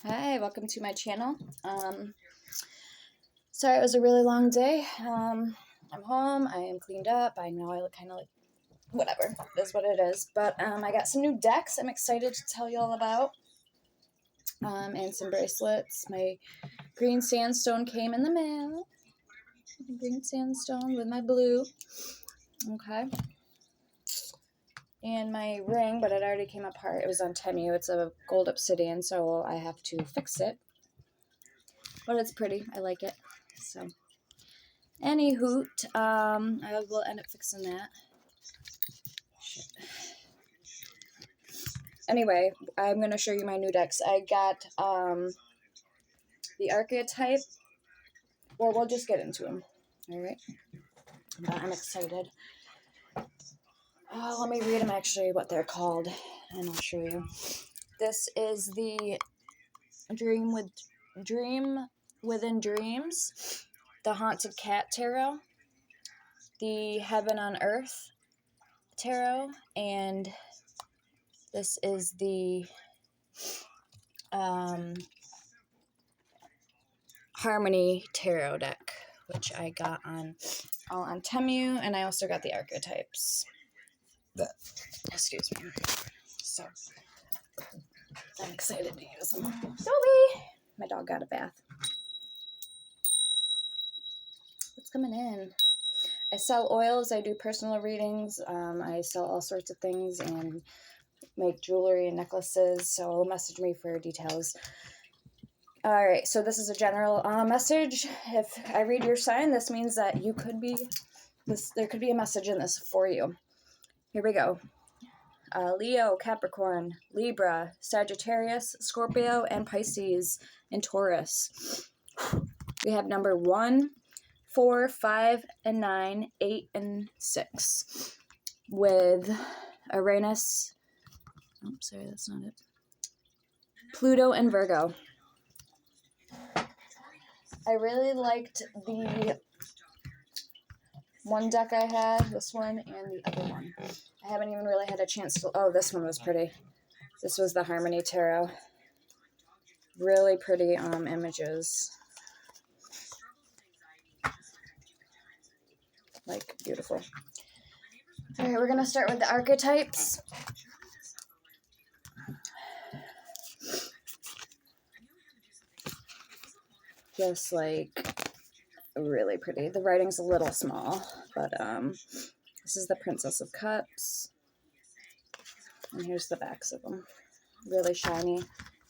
Hi, welcome to my channel. Sorry it was a really long day. I'm home, I am cleaned up. I know I look kind of like whatever, it is what it is. But I got some new decks I'm excited to tell you all about. And some bracelets. My green sandstone came in the mail. Green sandstone with my blue. Okay. And my ring, but it already came apart. It was on Temu. It's a gold obsidian, so I have to fix it. But it's pretty. I like it. So, any hoot, I will end up fixing that. Shit. Anyway, I'm going to show you my new decks. I got the Archetype. Well, we'll just get into them. Alright. I'm excited. Let me read them actually, what they're called, and I'll show you. This is the Dream Within Dreams, the Haunted Cat Tarot, the Heaven on Earth Tarot, and this is the Harmony Tarot deck, which I got all on Temu, and I also got the Archetypes. Excuse me. So, I'm excited to use them. Zoe! My dog got a bath. What's coming in? I sell oils, I do personal readings, I sell all sorts of things and make jewelry and necklaces, so message me for details. Alright, so this is a general message. If I read your sign, this means that you could be, there could be a message in this for you. Here we go. Leo, Capricorn, Libra, Sagittarius, Scorpio, and Pisces, and Taurus. We have number 1, 4, 5, and 9, 8, and 6. With Uranus, oh, sorry, that's not it. Pluto and Virgo. I really liked the one deck I had, this one, and the other one. I haven't even really had a chance to, oh, this one was pretty. This was the Harmony Tarot. Really pretty images. Like, beautiful. Alright, we're going to start with the archetypes. Just like really pretty. The writing's a little small, but this is the Princess of Cups. And here's the backs of them. Really shiny.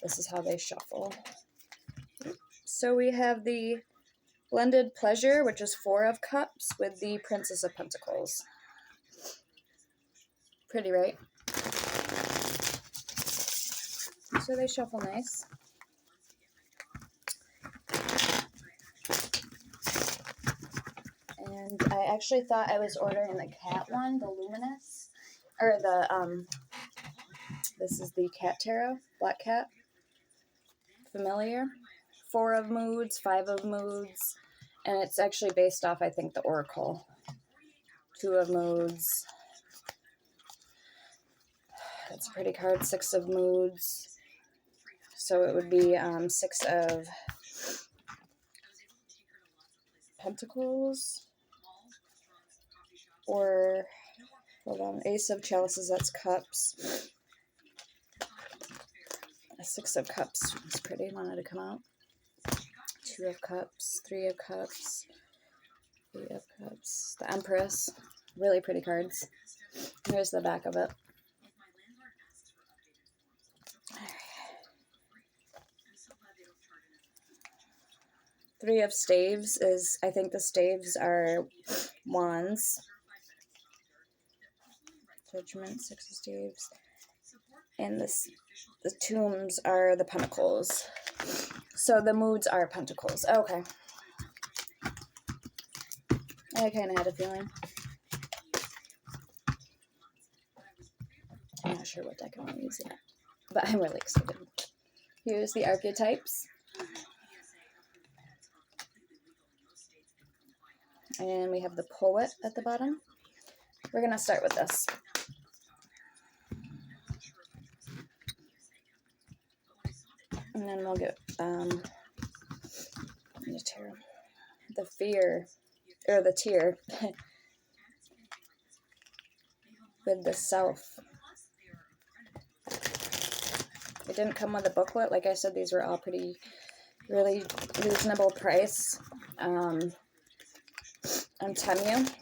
This is how they shuffle. So we have the Blended Pleasure, which is 4 of Cups, with the Princess of Pentacles. Pretty, right? So they shuffle nice. And I actually thought I was ordering the cat one, the Luminous, or the, this is the Cat Tarot, Black Cat, familiar. 4 of Moods, 5 of Moods, and it's actually based off, I think, the Oracle. 2 of Moods. That's a pretty card. 6 of Moods. So it would be 6 of Pentacles. Or, hold on, Ace of Chalices, that's Cups. A 6 of Cups is pretty, wanted to come out. 2 of Cups, 3 of Cups, 8 of Cups. The Empress, really pretty cards. Here's the back of it. 3 of Staves is, I think the staves are wands. Judgment, 6 of Staves. And the tombs are the pentacles. So the moods are pentacles. Okay. I kind of had a feeling. I'm not sure what deck I want to use yet, but I'm really excited. Here's the archetypes. And we have the Poet at the bottom. We're going to start with this. And then we'll get the fear, or the tear, with the self. It didn't come with a booklet. Like I said, these were all really reasonable price on Temu.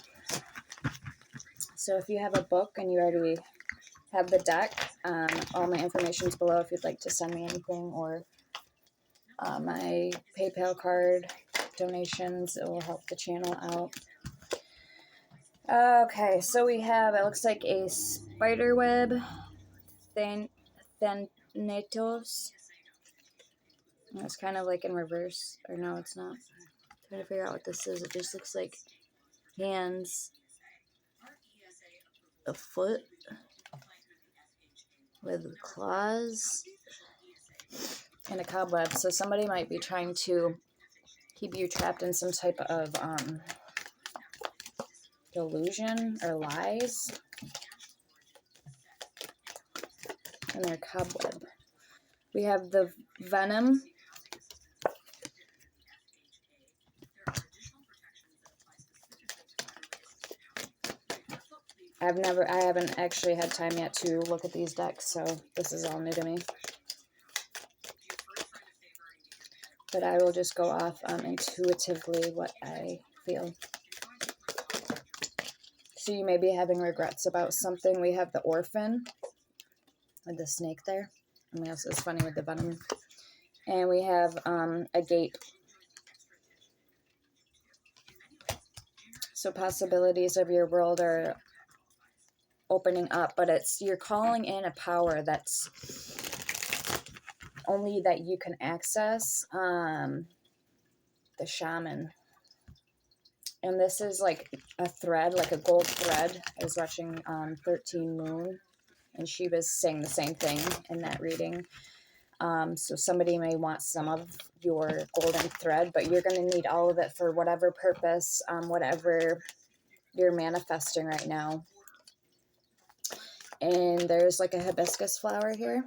So if you have a book and you already have the deck, all my information is below if you'd like to send me anything, or my PayPal card donations. It will help the channel out. Okay, so we have, it looks like a spiderweb Thanatos. It's kind of like in reverse, or no, it's not. I'm trying to figure out what this is. It just looks like hands, a foot with claws, and a cobweb. So somebody might be trying to keep you trapped in some type of delusion or lies. And their cobweb. We have the venom. I haven't actually had time yet to look at these decks, so this is all new to me. But I will just go off intuitively what I feel. So you may be having regrets about something. We have the orphan with the snake there. And this is funny with the venom. And we have a gate. So possibilities of your world are opening up, but you're calling in a power that's only that you can access. The shaman. And this is like a thread, like a gold thread. I was watching 13 Moon, and she was saying the same thing in that reading. So somebody may want some of your golden thread, but you're going to need all of it for whatever purpose, whatever you're manifesting right now. And there's like a hibiscus flower here.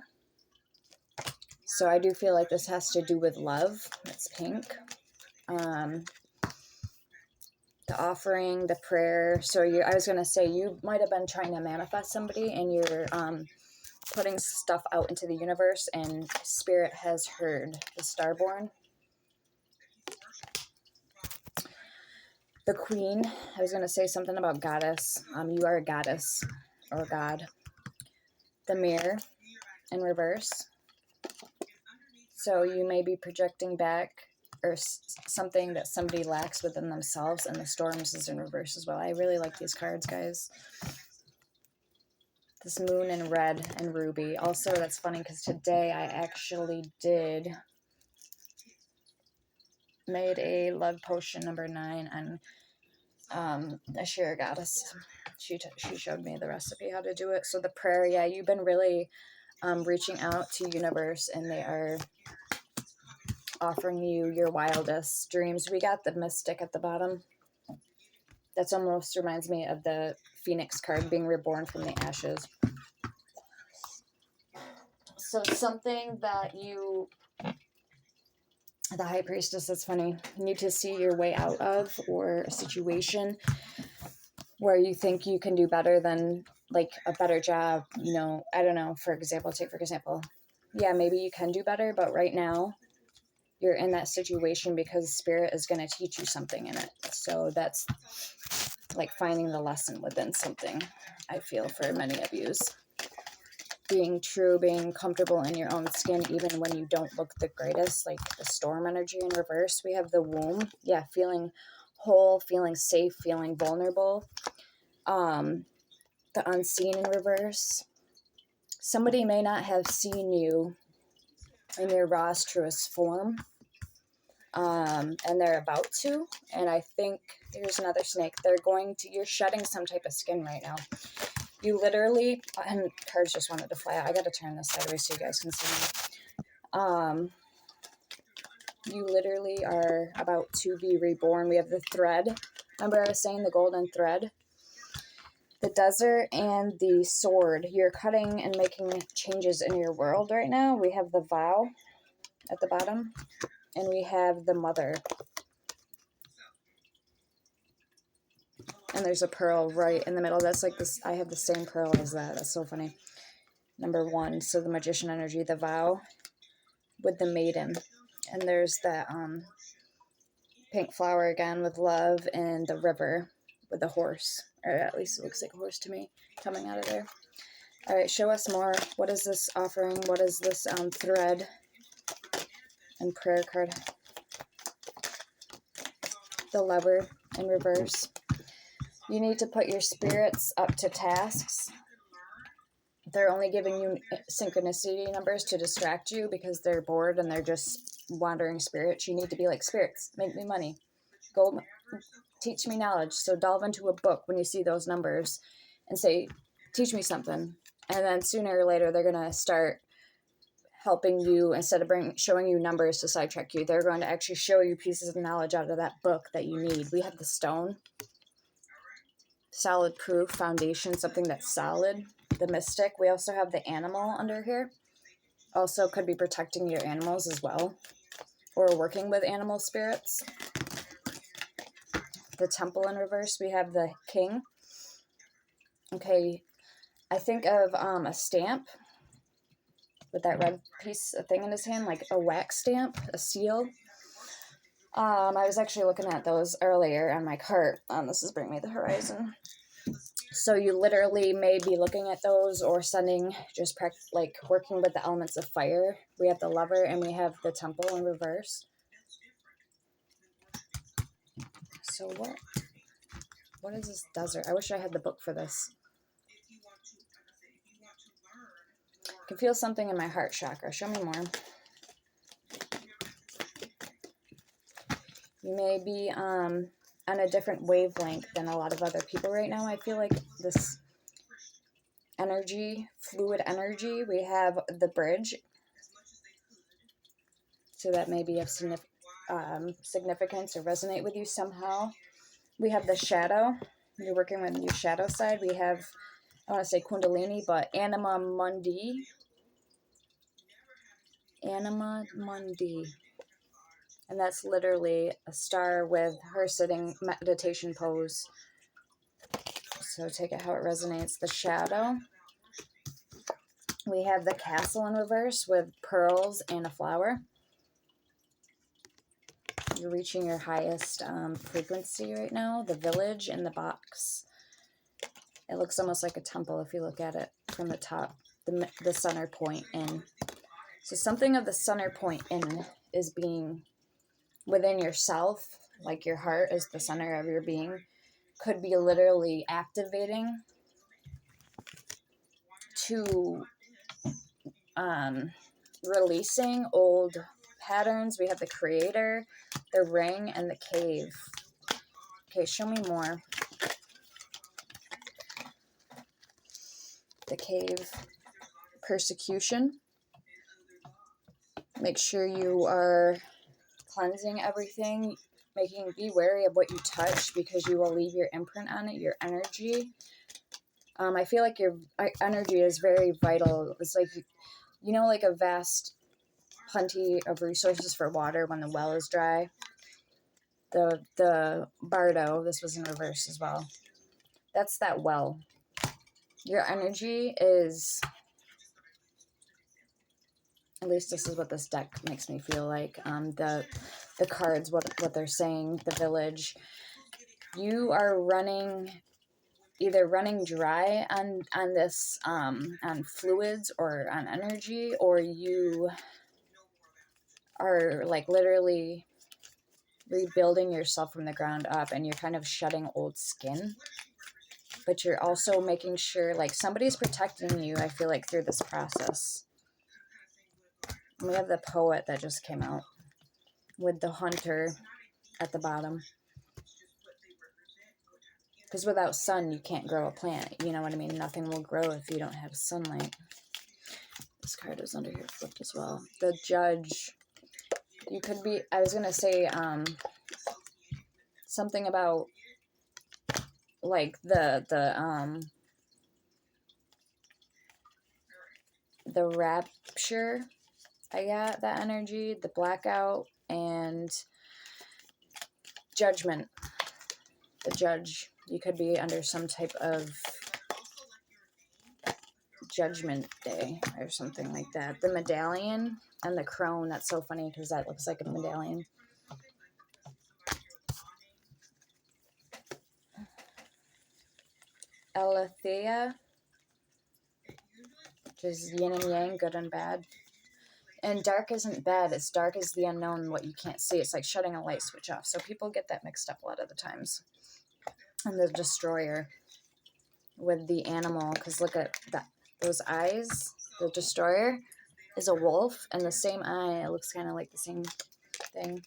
So I do feel like this has to do with love. It's pink. The offering, the prayer. So I was going to say, you might have been trying to manifest somebody, and you're putting stuff out into the universe, and Spirit has heard. The Starborn. The Queen. I was going to say something about goddess. You are a goddess or God. The Mirror in reverse. So you may be projecting back or something that somebody lacks within themselves, and the Storms is in reverse as well. I really like these cards, guys. This Moon in red and ruby. Also, that's funny because today I actually made a love potion number 9 on a Share Goddess. She showed me the recipe how to do it. So the prayer, yeah, you've been really reaching out to universe, and they are offering you your wildest dreams. We got the Mystic at the bottom. That's almost reminds me of the Phoenix card, being reborn from the ashes. So something that the High Priestess, that's funny, need to see your way out of, or a situation where you think you can do better than, like, a better job, you know, I don't know, for example, yeah, maybe you can do better, but right now you're in that situation because Spirit is going to teach you something in it. So that's like finding the lesson within something, I feel, for many of you. Being true, being comfortable in your own skin, even when you don't look the greatest, like the Storm energy in reverse. We have the Womb. Yeah, feeling whole, feeling safe, feeling vulnerable. The Unseen in reverse. Somebody may not have seen you in your rawest, truest form. And they're about to. And I think here's another snake. You're shedding some type of skin right now. You literally, and cards just wanted to fly out. I got to turn this sideways so you guys can see me. You literally are about to be reborn. We have the thread. Remember I was saying the golden thread? The Desert and the Sword. You're cutting and making changes in your world right now. We have the Vow. at the bottom. And we have the Mother. And there's a pearl right in the middle. That's like this. I have the same pearl as that. That's so funny. Number 1. So the Magician energy, the Vow with the Maiden. And there's that pink flower again with love, and the River with the horse. Or at least it looks like a horse to me coming out of there. All right, show us more. What is this offering? What is this thread and prayer card? The Lover in reverse. You need to put your spirits up to tasks. They're only giving you synchronicity numbers to distract you because they're bored and they're just wandering spirits. You need to be like, spirits, make me money. Go teach me knowledge. So delve into a book when you see those numbers and say, teach me something. And then sooner or later, they're going to start helping you. Instead of showing you numbers to sidetrack you, they're going to actually show you pieces of knowledge out of that book that you need. We have the Stone. Solid proof, foundation, something that's solid. The Mystic. We also have the Animal under here. Also could be protecting your animals as well, or working with animal spirits. The Temple in reverse. We have the King. Okay, I think of a stamp with that red piece of thing in his hand, like a wax stamp, a seal. I was actually looking at those earlier on my cart. This is Bring Me the Horizon. So you literally may be looking at those or sending, just like working with the elements of fire. We have the Lover and we have the Temple in reverse. So what is this desert? I wish I had the book for this. I can feel something in my heart chakra. Show me more. You may be on a different wavelength than a lot of other people right now. I feel like this energy, fluid energy. We have the Bridge. So that may be of significance or resonate with you somehow. We have the Shadow. You're working with your shadow side. We have, I want to say Kundalini, but Anima Mundi. Anima Mundi. And that's literally a star with her sitting meditation pose. So take it how it resonates. The Shadow. We have the Castle in reverse with pearls and a flower. You're reaching your highest frequency right now. The Village in the box. It looks almost like a temple if you look at it from the top. The center point in. So something of the center point in is being within yourself, like your heart is the center of your being, could be literally activating to releasing old patterns. We have the Creator, the Ring, and the Cave. Okay, show me more. The Cave. Persecution. Make sure you are cleansing everything. Be wary of what you touch because you will leave your imprint on it, your energy. I feel like your energy is very vital. It's like, you know, like a vast plenty of resources for water when the well is dry. The Bardo, this was in reverse as well. That's that well. Your energy is, at least this is what this deck makes me feel like. The cards, what they're saying, the Village. You are either running dry on this on fluids or on energy, or you are like literally rebuilding yourself from the ground up, and you're kind of shedding old skin. But you're also making sure like somebody's protecting you, I feel like, through this process. We have the Poet that just came out with the Hunter at the bottom. Because without sun, you can't grow a plant. You know what I mean? Nothing will grow if you don't have sunlight. This card is under here flipped as well. The Judge. You could be, I was going to say something about like the rapture I got that energy, the blackout, and judgment. The judge. You could be under some type of judgment day or something like that. The medallion and the crone. That's so funny because that looks like a medallion. Aletheia, which is yin and yang, good and bad. And dark isn't bad. It's dark is the unknown, what you can't see. It's like shutting a light switch off. So people get that mixed up a lot of the times. And the destroyer with the animal, because look at that, those eyes. The destroyer is a wolf, and the same eye, it looks kind of like the same thing.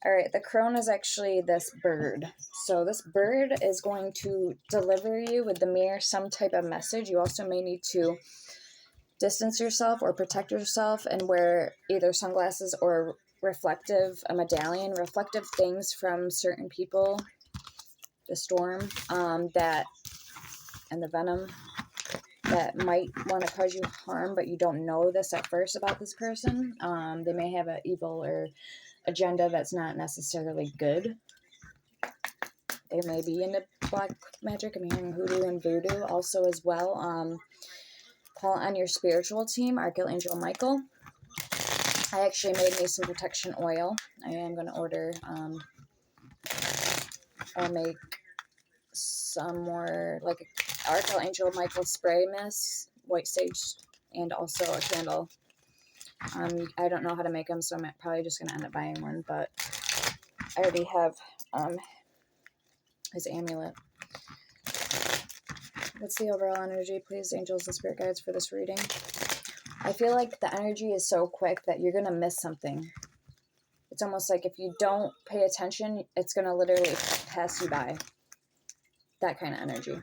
All right, the crone is actually this bird. So this bird is going to deliver you with the mirror some type of message. You also may need to distance yourself or protect yourself and wear either sunglasses or a medallion, reflective things from certain people, the storm, and the venom that might want to cause you harm, but you don't know this at first about this person. They may have an evil or agenda that's not necessarily good. They may be into black magic. I'm hearing hoodoo and voodoo also as well. Call on your spiritual team, Archangel Michael. I actually made me some protection oil. I am going to order, I'll make some more, like Archangel Michael spray mist, white sage, and also a candle. I don't know how to make them, so I'm probably just going to end up buying one, but I already have his amulet. What's the overall energy, please, angels and spirit guides, for this reading? I feel like the energy is so quick that you're going to miss something. It's almost like if you don't pay attention, it's going to literally pass you by. That kind of energy.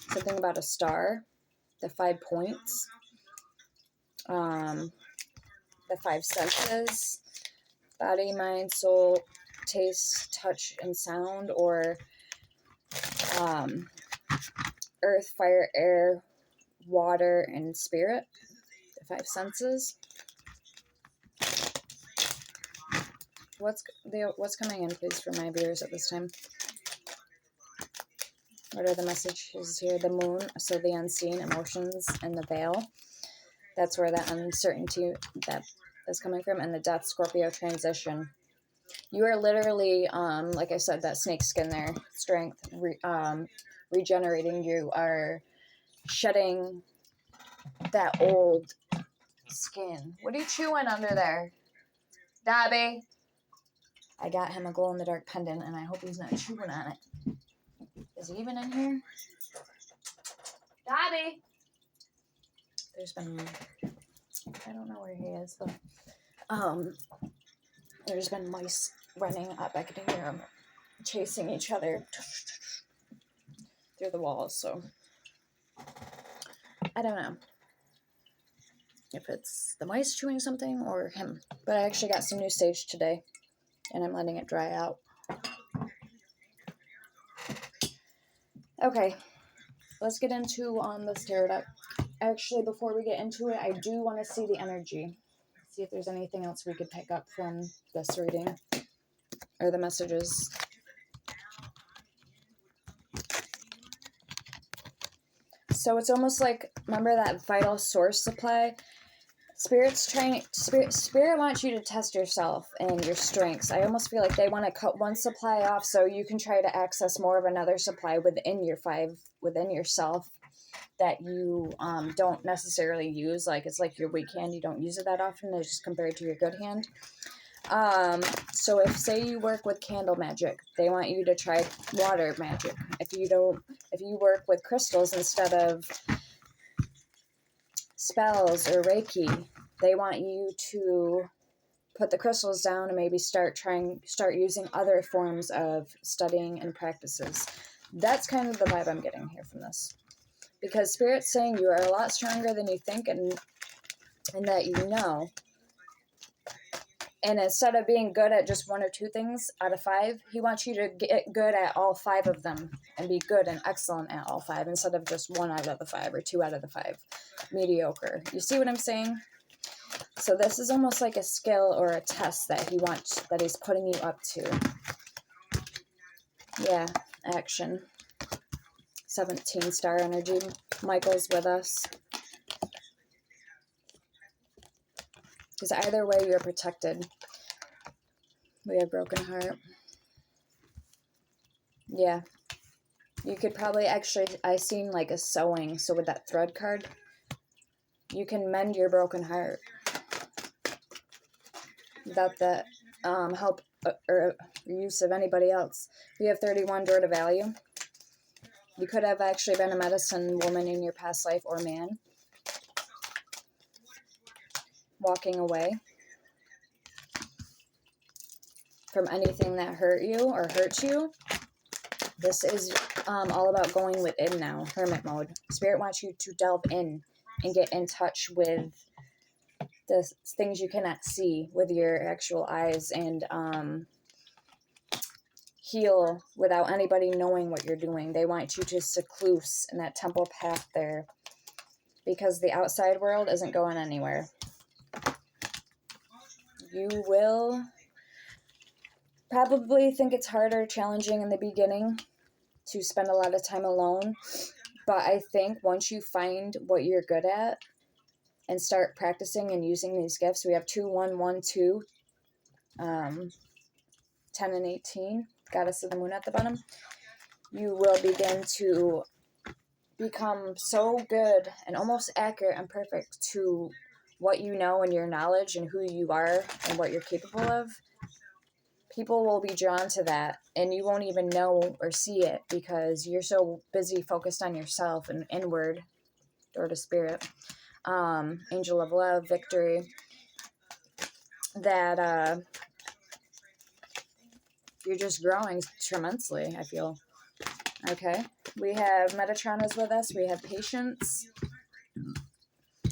Something about a star, the 5 points, the 5 senses, body, mind, soul, taste, touch, and sound, or earth, fire, air, water, and spirit, the 5 senses. What's coming in, please, for my viewers at this time? What are the messages here? The moon, so the unseen, emotions, and the veil. That's where that uncertainty that is coming from, and the death, Scorpio transition. You are literally, like I said, that snake skin there, strength, regenerating. You are shedding that old skin. What are you chewing under there, Dobby? I got him a glow-in-the-dark pendant, and I hope he's not chewing on it. Is he even in here? Dobby! There's been... I don't know where he is, but... There's been mice running up. I can hear them chasing each other through the walls, so... I don't know if it's the mice chewing something or him. But I actually got some new sage today, and I'm letting it dry out. Okay, let's get into this tarot deck. Actually, before we get into it, I do want to see the energy. See if there's anything else we could pick up from this reading or the messages. So it's almost like, remember that vital source supply? Spirit wants you to test yourself and your strengths. I almost feel like they want to cut one supply off so you can try to access more of another supply within yourself that you don't necessarily use. Like, it's like your weak hand, you don't use it that often. It's just compared to your good hand. So if, say, you work with candle magic, they want you to try water magic. If you work with crystals instead of spells or Reiki, they want you to put the crystals down and maybe start using other forms of studying and practices. That's kind of the vibe I'm getting here from this. Because Spirit's saying you are a lot stronger than you think, and that you know And instead of being good at just one or two things out of five, he wants you to get good at all five of them and be good and excellent at all five instead of just one out of the five or two out of the five. Mediocre. You see what I'm saying? So this is almost like a skill or a test that he wants, that he's putting you up to. Yeah, action. 17 star energy. Michael's with us. Because either way, you're protected. We have broken heart. Yeah. You could probably actually, I seen like a sewing. So with that thread card, you can mend your broken heart without the help or use of anybody else. We have 31, door to value. You could have actually been a medicine woman in your past life or man. Walking away from anything that hurt you or hurts you. This is all about going within now, hermit mode. Spirit wants you to delve in and get in touch with the things you cannot see with your actual eyes and heal without anybody knowing what you're doing. They want you to seclude in that temple path there because the outside world isn't going anywhere. You will probably think it's harder, challenging in the beginning to spend a lot of time alone. But I think once you find what you're good at and start practicing and using these gifts, we have 2, 1, 1, 2, 10 and 18, Goddess of the Moon at the bottom. You will begin to become so good and almost accurate and perfect to what you know and your knowledge and who you are and what you're capable of. People will be drawn to that and you won't even know or see it because you're so busy focused on yourself and inward, door to spirit. Angel of love, victory, that you're just growing tremendously, I feel. Okay, we have Metatron is with us. We have patience.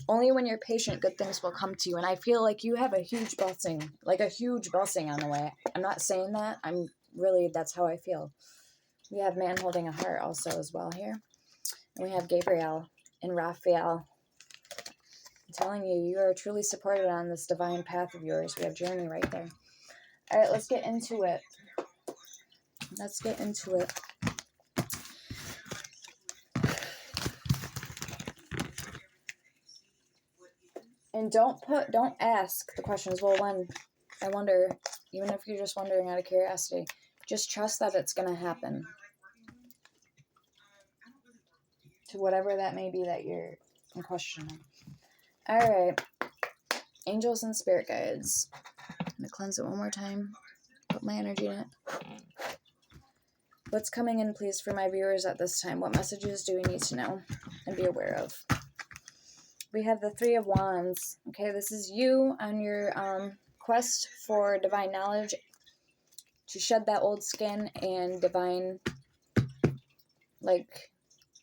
Only when you're patient, good things will come to you. And I feel like you have a huge blessing, like a huge blessing on the way. I'm not saying that. That's how I feel. We have man holding a heart also as well here. And we have Gabriel and Raphael. I'm telling you, you are truly supported on this divine path of yours. We have Journey right there. All right, let's get into it. Let's get into it. And don't ask the questions, well, when, I wonder, even if you're just wondering out of curiosity, just trust that it's going to happen. To whatever that may be that you're questioning. All right. Angels and spirit guides. I'm going to cleanse it one more time. Put my energy in it. What's coming in, please, for my viewers at this time? What messages do we need to know and be aware of? We have the Three of Wands. Okay, this is you on your quest for divine knowledge, to shed that old skin and divine,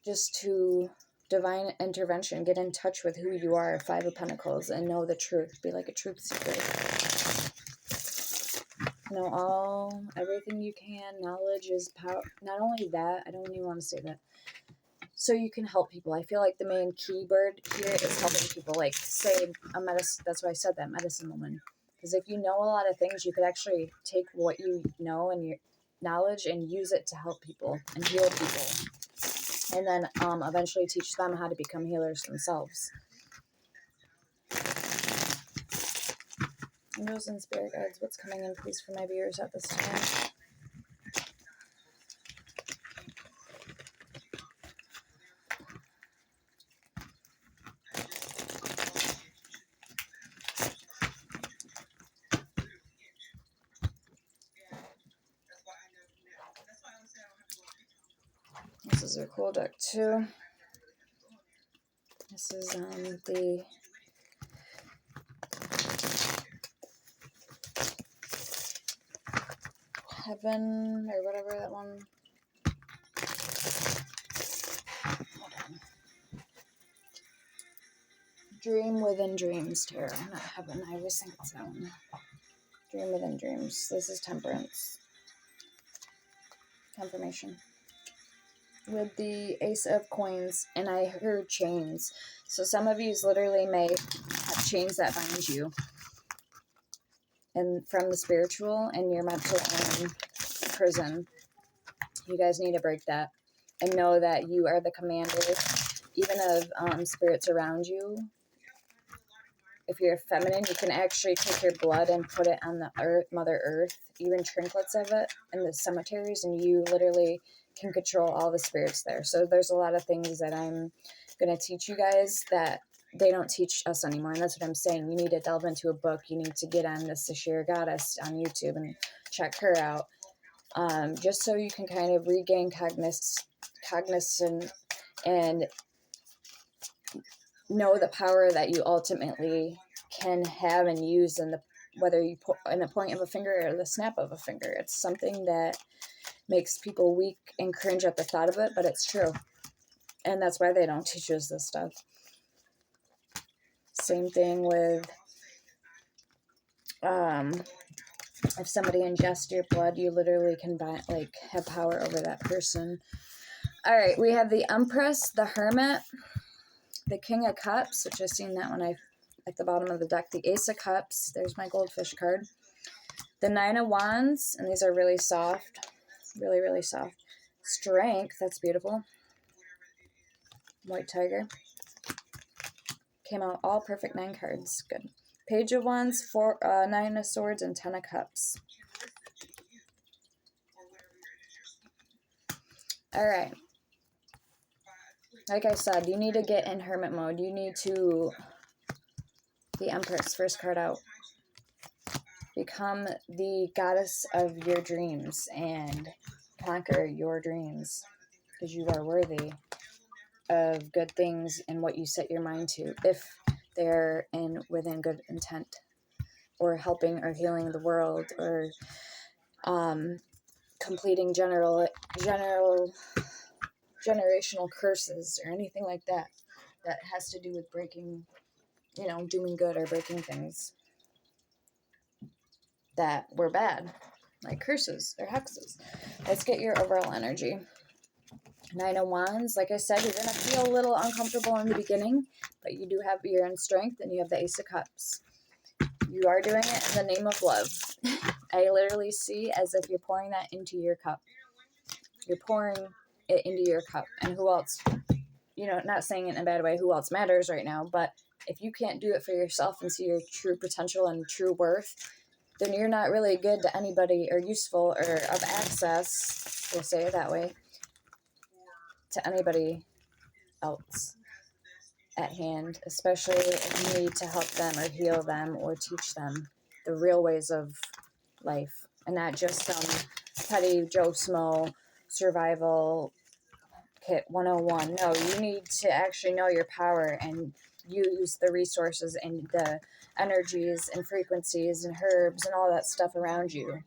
just to divine intervention, get in touch with who you are, Five of Pentacles, and know the truth. Be like a truth seeker. Know everything you can. Knowledge is power. Not only that, I don't even want to say that. So you can help people. I feel like the main keyword here is helping people. Like, say, a medicine. That's why I said that, medicine woman. Because if you know a lot of things, you could actually take what you know and your knowledge and use it to help people and heal people. And then eventually teach them how to become healers themselves. Angels and spirit guides, what's coming in, please, for my viewers at this time? This is a cool deck too. This is the Heaven or whatever that one. Hold on. Dream Within Dreams tarot, not Heaven. I always think it's that one. Dream within dreams. This is temperance. Confirmation. With the Ace of Coins, and I heard chains. So some of you literally may have chains that bind you, and from the spiritual and your mental prison. You guys need to break that and know that you are the commander, even of spirits around you. If you're feminine, you can actually take your blood and put it on the earth, Mother Earth, even trinkets of it in the cemeteries, and you literally can control all the spirits there. So there's a lot of things that I'm going to teach you guys that they don't teach us anymore, and that's what I'm saying. You need to delve into a book. You need to get on the Saashira Goddess on YouTube and check her out, just so you can kind of regain cognizance and know the power that you ultimately can have and use in the, whether you put in the point of a finger or the snap of a finger. It's something that makes people weak and cringe at the thought of it, but it's true. And that's why they don't teach us this stuff. Same thing with if somebody ingests your blood, you literally can have power over that person. All right, we have the Empress, the Hermit, the King of Cups, which I've seen that one at the bottom of the deck, the Ace of Cups, there's my goldfish card, the Nine of Wands, and these are really soft, really, really soft. Strength, that's beautiful. White Tiger. Came out all perfect 9 cards, good. Page of Wands, 9 of Swords, and 10 of Cups. All right. Like I said, you need to get in hermit mode. You need to, the Empress, first card out. Become the goddess of your dreams and conquer your dreams, because you are worthy of good things and what you set your mind to, if they're within good intent, or helping or healing the world, or completing generational curses or anything like that that has to do with breaking, doing good or breaking things that were bad, like curses or hexes. Let's get your overall energy. Nine of Wands, like I said, you're going to feel a little uncomfortable in the beginning, but you do have your own strength, and you have the Ace of Cups. You are doing it in the name of love. I literally see as if you're pouring that into your cup. You're pouring it into your cup, and who else, not saying it in a bad way, who else matters right now, but if you can't do it for yourself and see your true potential and true worth, then you're not really good to anybody or useful or of access, we'll say it that way, to anybody else at hand, especially if you need to help them or heal them or teach them the real ways of life, and not just some petty Joe Smo survival kit 101. No, you need to actually know your power and use the resources and the energies and frequencies and herbs and all that stuff around you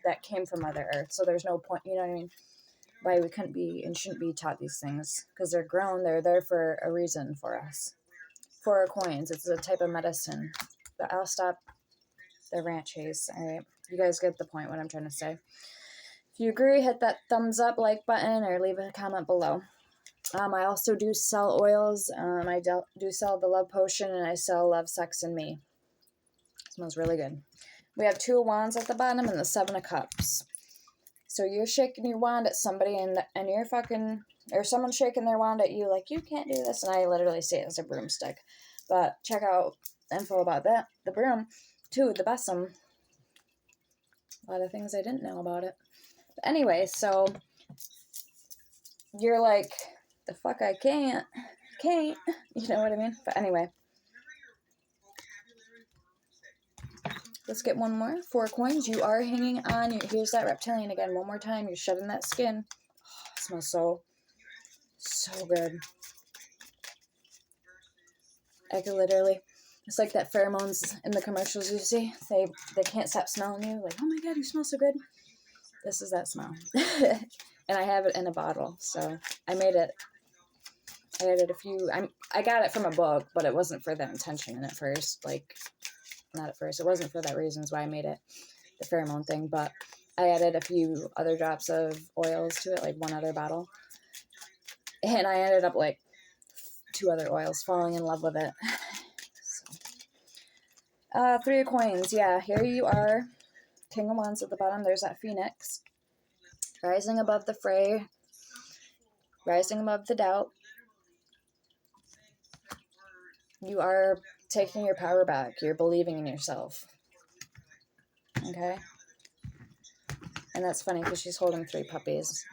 that came from Mother Earth. So there's no point, you know what I mean, why we couldn't be and shouldn't be taught these things, because they're grown, they're there for a reason for us. 4 of Coins, it's a type of medicine. But I'll stop the rant chase. All right, you guys get the point what I'm trying to say. If you agree, hit that thumbs up, like button, or leave a comment below. I also do sell oils. I do sell the Love Potion, and I sell Love, Sex, and Me. It smells really good. We have 2 of Wands at the bottom and the 7 of Cups. So you're shaking your wand at somebody, and you're fucking, or someone's shaking their wand at you like, you can't do this. And I literally say it as a broomstick. But check out info about that. The broom, too, the besom. A lot of things I didn't know about it. But anyway, so you're like, the fuck, I can't. You know what I mean? But anyway. Let's get one more. 4 coins. You are hanging on. Here's that reptilian again. One more time. You're shedding that skin. Oh, it smells so good. I could literally, it's like that pheromones in the commercials you see. They can't stop smelling you. Like, oh my god, you smell so good. This is that smell. And I have it in a bottle. So I made it. I added a few. I got it from a book, but it wasn't for that intention at first. Like, not at first. It wasn't for that reasons why I made it, the pheromone thing, but I added a few other drops of oils to it, like one other bottle. And I ended up like 2 other oils, falling in love with it. So, 3 of coins. Yeah, here you are. King of Wands at the bottom. There's that Phoenix. Rising above the fray. Rising above the doubt. You are taking your power back. You're believing in yourself. Okay? And that's funny because she's holding 3 puppies.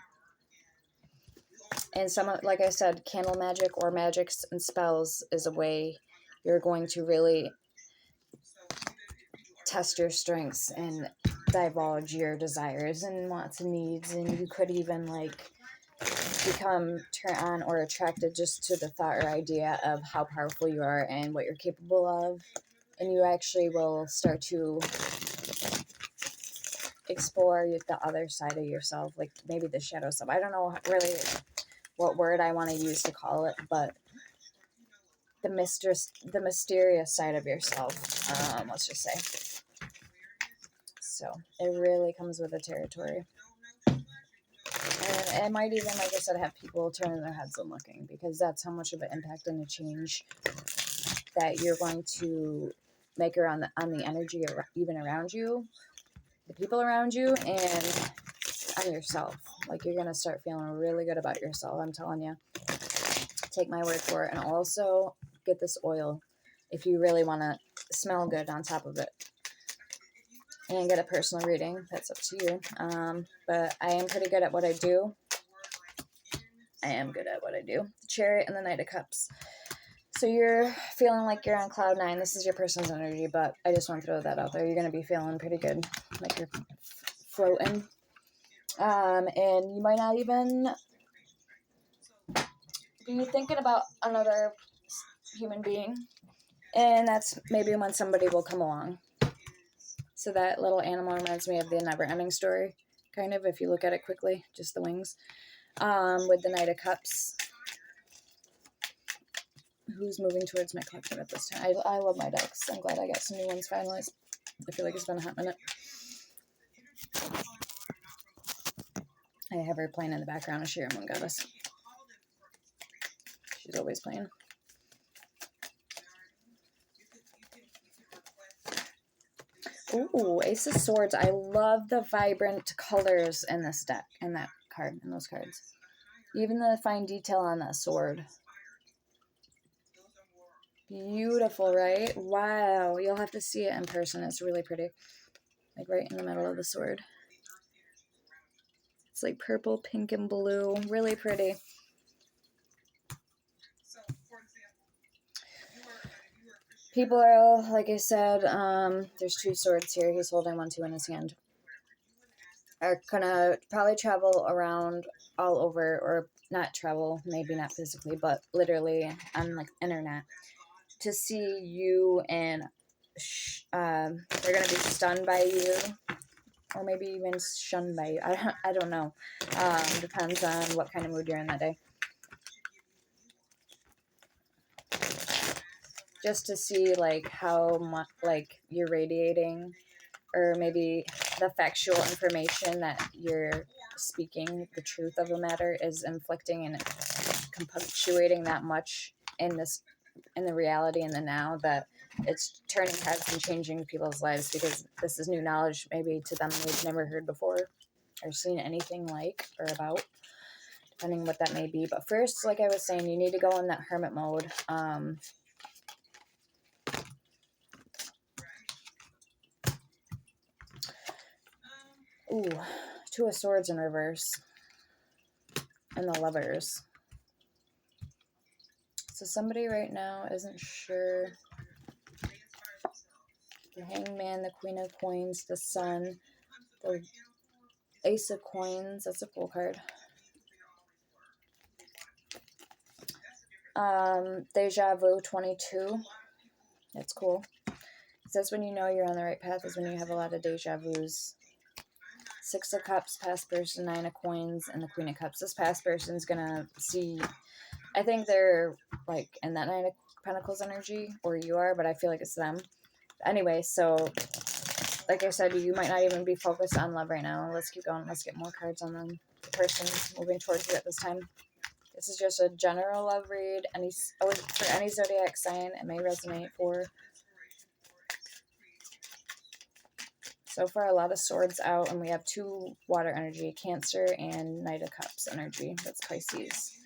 And some, like I said, candle magic or magics and spells is a way you're going to really test your strengths and divulge your desires and wants and needs. And you could even like become turned on or attracted just to the thought or idea of how powerful you are and what you're capable of. And you actually will start to explore the other side of yourself, like maybe the shadow self. I don't know really what word I want to use to call it, but the mysterious side of yourself, let's just say. So it really comes with the territory. And it might even, like I said, have people turning their heads and looking, because that's how much of an impact and a change that you're going to make around on the energy even around you, the people around you, and on yourself. Like, you're going to start feeling really good about yourself, I'm telling you. Take my word for it. And also get this oil if you really want to smell good on top of it. And get a personal reading. That's up to you. But I am pretty good at what I do. The Chariot and the Knight of Cups. So you're feeling like you're on cloud 9. This is your person's energy, but I just want to throw that out there. You're going to be feeling pretty good, like you're floating. And you might not even be thinking about another human being. And that's maybe when somebody will come along. So that little animal reminds me of the Never-Ending Story, kind of, if you look at it quickly, just the wings. With the Knight of Cups. Who's moving towards my collection at this time? I love my decks. I'm glad I got some new ones finally. I feel like it's been a hot minute. I have her playing in the background, a Shira Moon Goddess. She's always playing. Ooh, Ace of Swords. I love the vibrant colors in this deck, in that card, in those cards. Even the fine detail on that sword. Beautiful, right? Wow. You'll have to see it in person. It's really pretty. Like right in the middle of the sword. It's like purple, pink, and blue. Really pretty. People are, like I said, there's 2 swords here. He's holding 1, 2 in his hand. Are gonna probably travel around all over, or not travel, maybe not physically, but literally on like internet to see you, and they're gonna be stunned by you, or maybe even shunned by you. I don't know. Depends on what kind of mood you're in that day. Just to see like how much like you're radiating, or maybe the factual information that you're speaking, the truth of the matter, is inflicting and punctuating that much in the reality in the now, that it's turning heads and changing people's lives, because this is new knowledge maybe to them they've never heard before or seen anything like or about, depending what that may be. But first, like I was saying, you need to go in that hermit mode. Ooh, 2 of Swords in reverse. And the Lovers. So somebody right now isn't sure. The Hangman, the Queen of Coins, the Sun, the Ace of Coins. That's a cool card. Deja Vu 22. That's cool. That's when you know you're on the right path, is when you have a lot of deja vus. 6 of Cups, past person, 9 of Coins, and the Queen of Cups. This past person's gonna see, I think they're like in that 9 of Pentacles energy, or you are, but I feel like it's them. Anyway, so like I said, you might not even be focused on love right now. Let's keep going. Let's get more cards on the person moving towards you at this time. This is just a general love read. For any zodiac sign, it may resonate for. So far, a lot of swords out, and we have 2 water energy, Cancer and Knight of Cups energy. That's Pisces.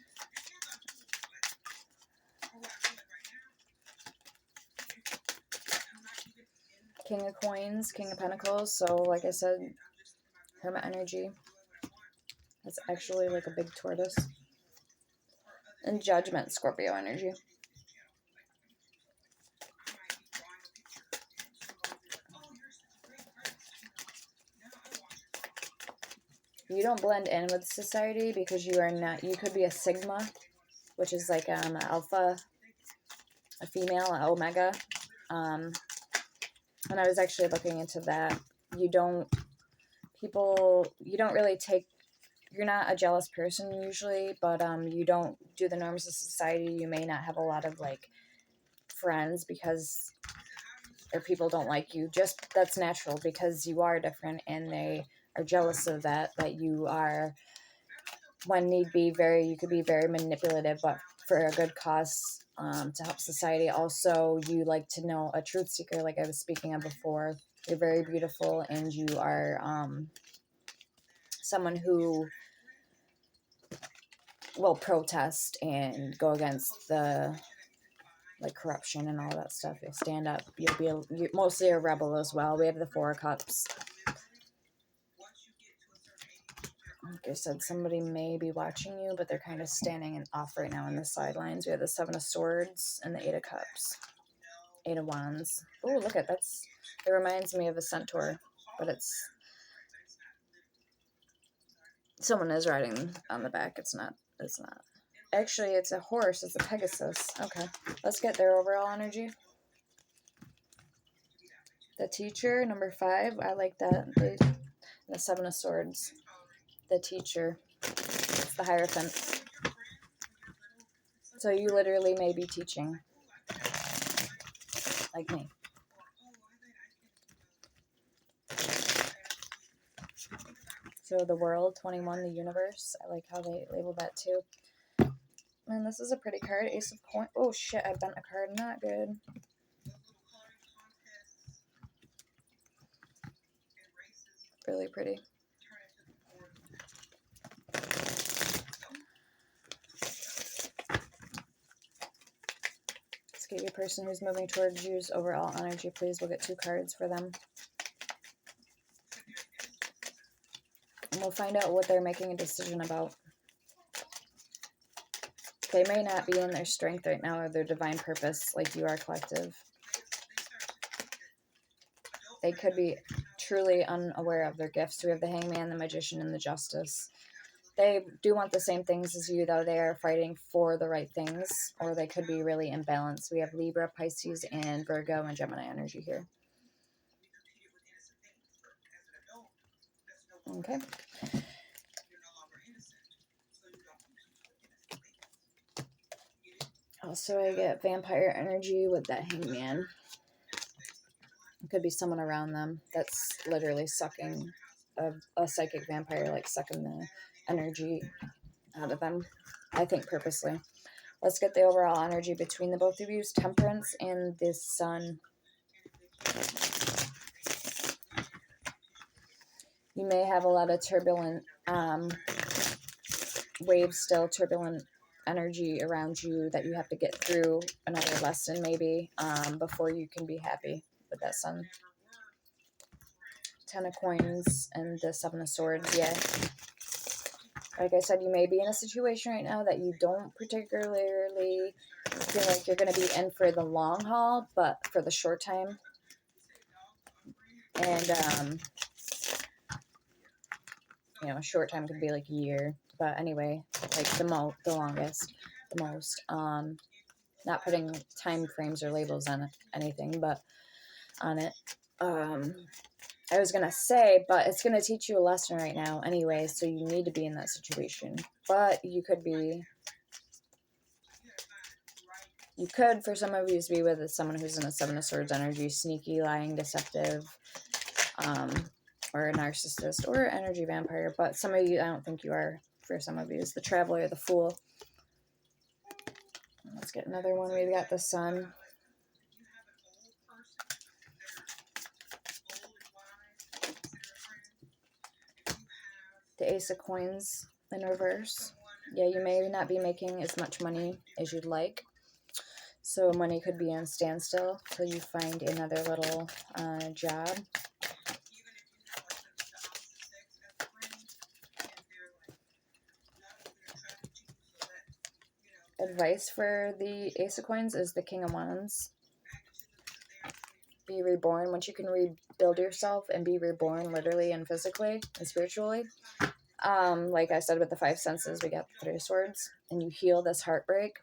King of Coins, King of Pentacles. So, like I said, Hermit energy. That's actually like a big tortoise. And Judgment, Scorpio energy. You don't blend in with society because you are not, you could be a Sigma, which is like an alpha, a female, an omega. And I was actually looking into that. You don't really take, you're not a jealous person usually, but you don't do the norms of society. You may not have a lot of like friends or people don't like you. Just that's natural because you are different and they are jealous of that you are, when need be, you could be very manipulative, but for a good cause, to help society. Also, you like to know a truth seeker, like I was speaking of before. You're very beautiful and you are someone who will protest and go against the corruption and all that stuff. You'll stand up. You're mostly a rebel as well. We have the 4 of Cups. Like I said, somebody may be watching you, but they're kind of standing off right now in the sidelines. We have the 7 of Swords and the 8 of Cups. 8 of Wands. Oh, look at that. It reminds me of a centaur, but it's someone is riding on the back. It's not. Actually, it's a horse. It's a Pegasus. Okay. Let's get their overall energy. The Teacher, number 5. I like that. The 7 of Swords. The Teacher. It's the Hierophant. So you literally may be teaching. Like me. So the World, 21, the Universe. I like how they label that too. And this is a pretty card. Ace of Coins. Oh shit, I bent a card. Not good. Really pretty. Let's get your person who's moving towards you's overall energy, please. We'll get 2 cards for them. And we'll find out what they're making a decision about. They may not be in their strength right now or their divine purpose like you are, collective. They could be truly unaware of their gifts. We have the Hangman, the Magician, and the Justice. They do want the same things as you, though. They are fighting for the right things, or they could be really imbalanced. We have Libra, Pisces, and Virgo and Gemini energy here. Okay. Also, I get Vampire energy with that Hangman. It could be someone around them that's literally sucking a psychic vampire, like sucking the energy out of them. I think purposely. Let's get the overall energy between the both of you. Temperance and the Sun. You may have a lot of turbulent waves still, turbulent energy around you that you have to get through another lesson maybe before you can be happy with that Sun. 10 of Coins and the 7 of Swords. Yeah. Like I said, you may be in a situation right now that you don't particularly feel like you're going to be in for the long haul, but for the short time. And, short time could be like a year. But anyway, like the longest, the most. Not putting time frames or labels on anything, but on it. I was going to say, but it's going to teach you a lesson right now anyway, so you need to be in that situation. But you could be You could, for some of you, be with someone who's in a Seven of Swords energy, sneaky, lying, deceptive, or a narcissist, or energy vampire. But some of you, I don't think you are. For some of you, is the Traveler, the Fool. Let's get another one. We've got the Sun. The Ace of Coins in reverse. Yeah, you may not be making as much money as you'd like. So money could be on standstill till you find another little job. Advice for the Ace of Coins is the King of Wands. Be reborn. Once you can rebuild yourself and be reborn literally and physically and spiritually. Like I said with the 5 senses, we got the 3 of Swords. And you heal this heartbreak.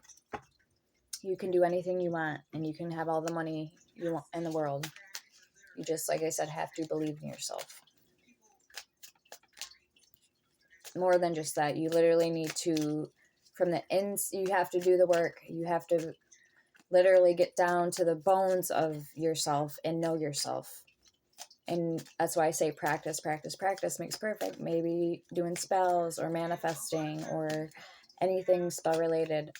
You can do anything you want. And you can have all the money you want in the world. You just, like I said, have to believe in yourself. More than just that. You literally need to, from the ends, you have to do the work. You have to literally get down to the bones of yourself and know yourself. And that's why I say practice, practice, practice makes perfect. Maybe doing spells or manifesting or anything spell related.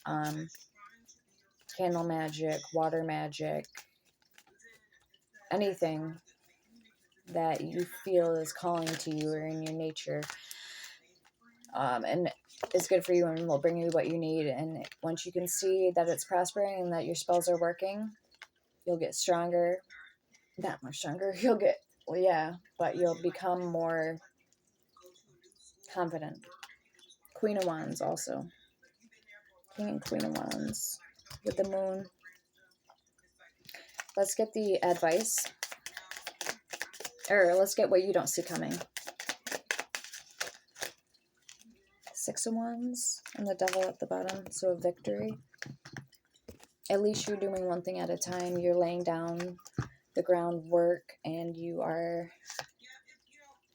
Candle magic, water magic, anything that you feel is calling to you or in your nature. And it's good for you and will bring you what you need. And once you can see that it's prospering and that your spells are working, you'll get stronger. Not more stronger. You'll get, well, yeah, but you'll become more confident. Queen of Wands also. King and Queen of Wands with the Moon. Let's get the advice. Or let's get what you don't see coming. 6 of Wands and the Devil at the bottom. So a victory. At least you're doing one thing at a time. You're laying down the groundwork and you are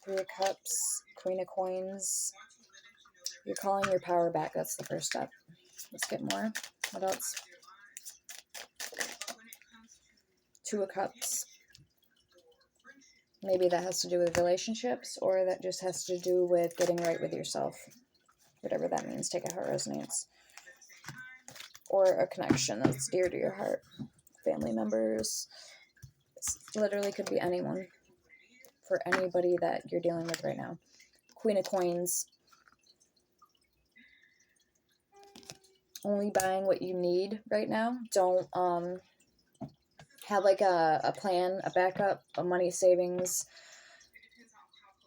3 of Cups, Queen of Coins. You're calling your power back. That's the first step. Let's get more. What else? 2 of Cups. Maybe that has to do with relationships, or that just has to do with getting right with yourself. Whatever that means. Take it how it resonates. Or a connection that's dear to your heart. Family members. This literally could be anyone. For anybody that you're dealing with right now. Queen of Coins. Only buying what you need right now. Don't have like a plan, a backup, a money savings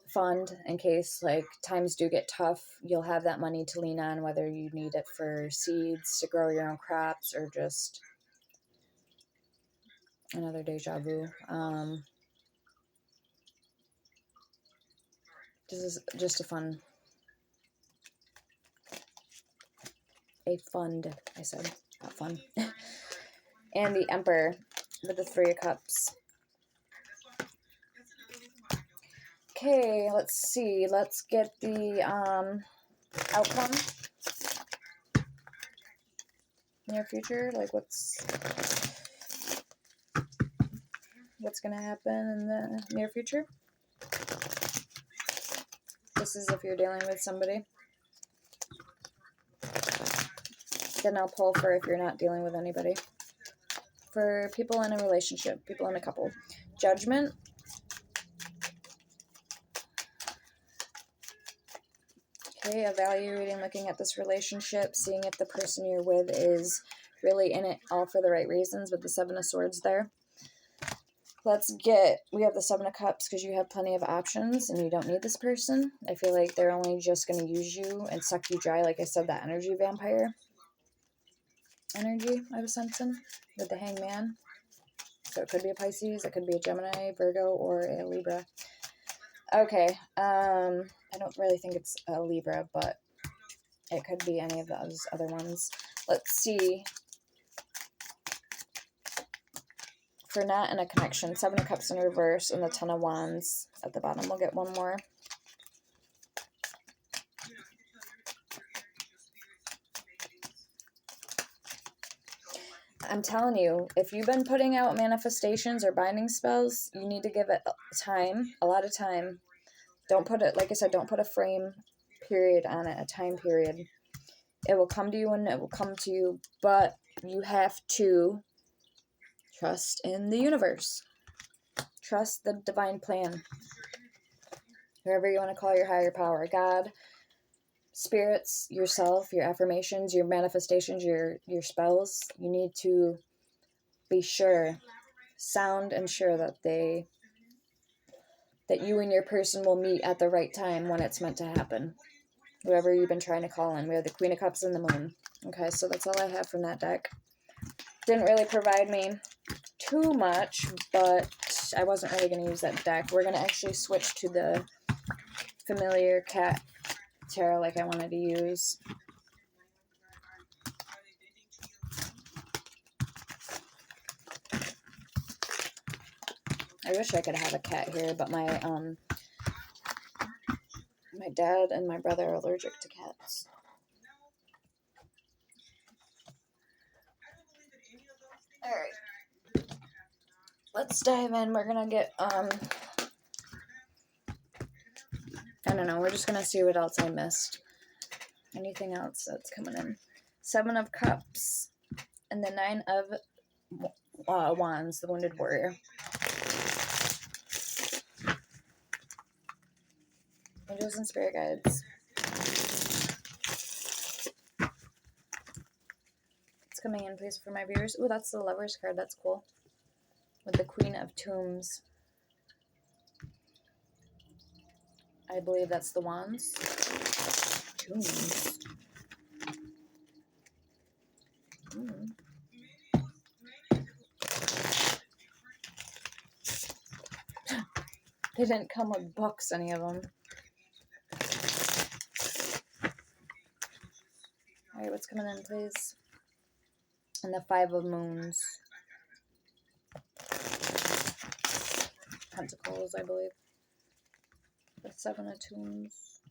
fund in case like times do get tough. You'll have that money to lean on, whether you need it for seeds to grow your own crops or just another deja vu. This is just a fund. A fund, I said, not fun. And the Emperor with the 3 of Cups. Okay, let's see. Let's get the outcome. Near future, like what's going to happen in the near future. This is if you're dealing with somebody. Then I'll pull for if you're not dealing with anybody. For people in a relationship, people in a couple. Judgment. Okay, evaluating, looking at this relationship, seeing if the person you're with is really in it all for the right reasons with the 7 of Swords there. We have the 7 of Cups because you have plenty of options and you don't need this person. I feel like they're only just going to use you and suck you dry. Like I said, that energy vampire energy I was sensing with the Hangman. So it could be a Pisces, it could be a Gemini, Virgo, or a Libra. Okay, I don't really think it's a Libra, but it could be any of those other ones. Let's see. For not in a connection, 7 of Cups in reverse and the 10 of Wands at the bottom. We'll get one more. I'm telling you, if you've been putting out manifestations or binding spells, you need to give it time, a lot of time. Don't put it, like I said, don't put a frame period on it, a time period. It will come to you when it will come to you, but you have to trust in the universe. Trust the divine plan. Whoever you want to call your higher power, God, spirits, yourself, your affirmations, your manifestations, your spells. You need to be sure, sound and sure that you and your person will meet at the right time when it's meant to happen. Whoever you've been trying to call in. We have the Queen of Cups and the Moon. Okay, so that's all I have from that deck. Didn't really provide me too much, but I wasn't really going to use that deck. We're going to actually switch to the Familiar Cat Tarot like I wanted to use. I wish I could have a cat here, but my dad and my brother are allergic to cats. Alright. Let's dive in. We're gonna get, I don't know, we're just gonna see what else I missed. Anything else that's coming in. 7 of Cups and the 9 of Wands, the Wounded Warrior. Angels and Spirit Guides. It's coming in, please, for my viewers. Ooh, that's the Lover's card. That's cool. With the Queen of Tombs. I believe that's the Wands. Tombs. They didn't come with books, any of them. Alright, what's coming in, please? And the 5 of Moons. Pentacles, I believe. The 7 of Tombs.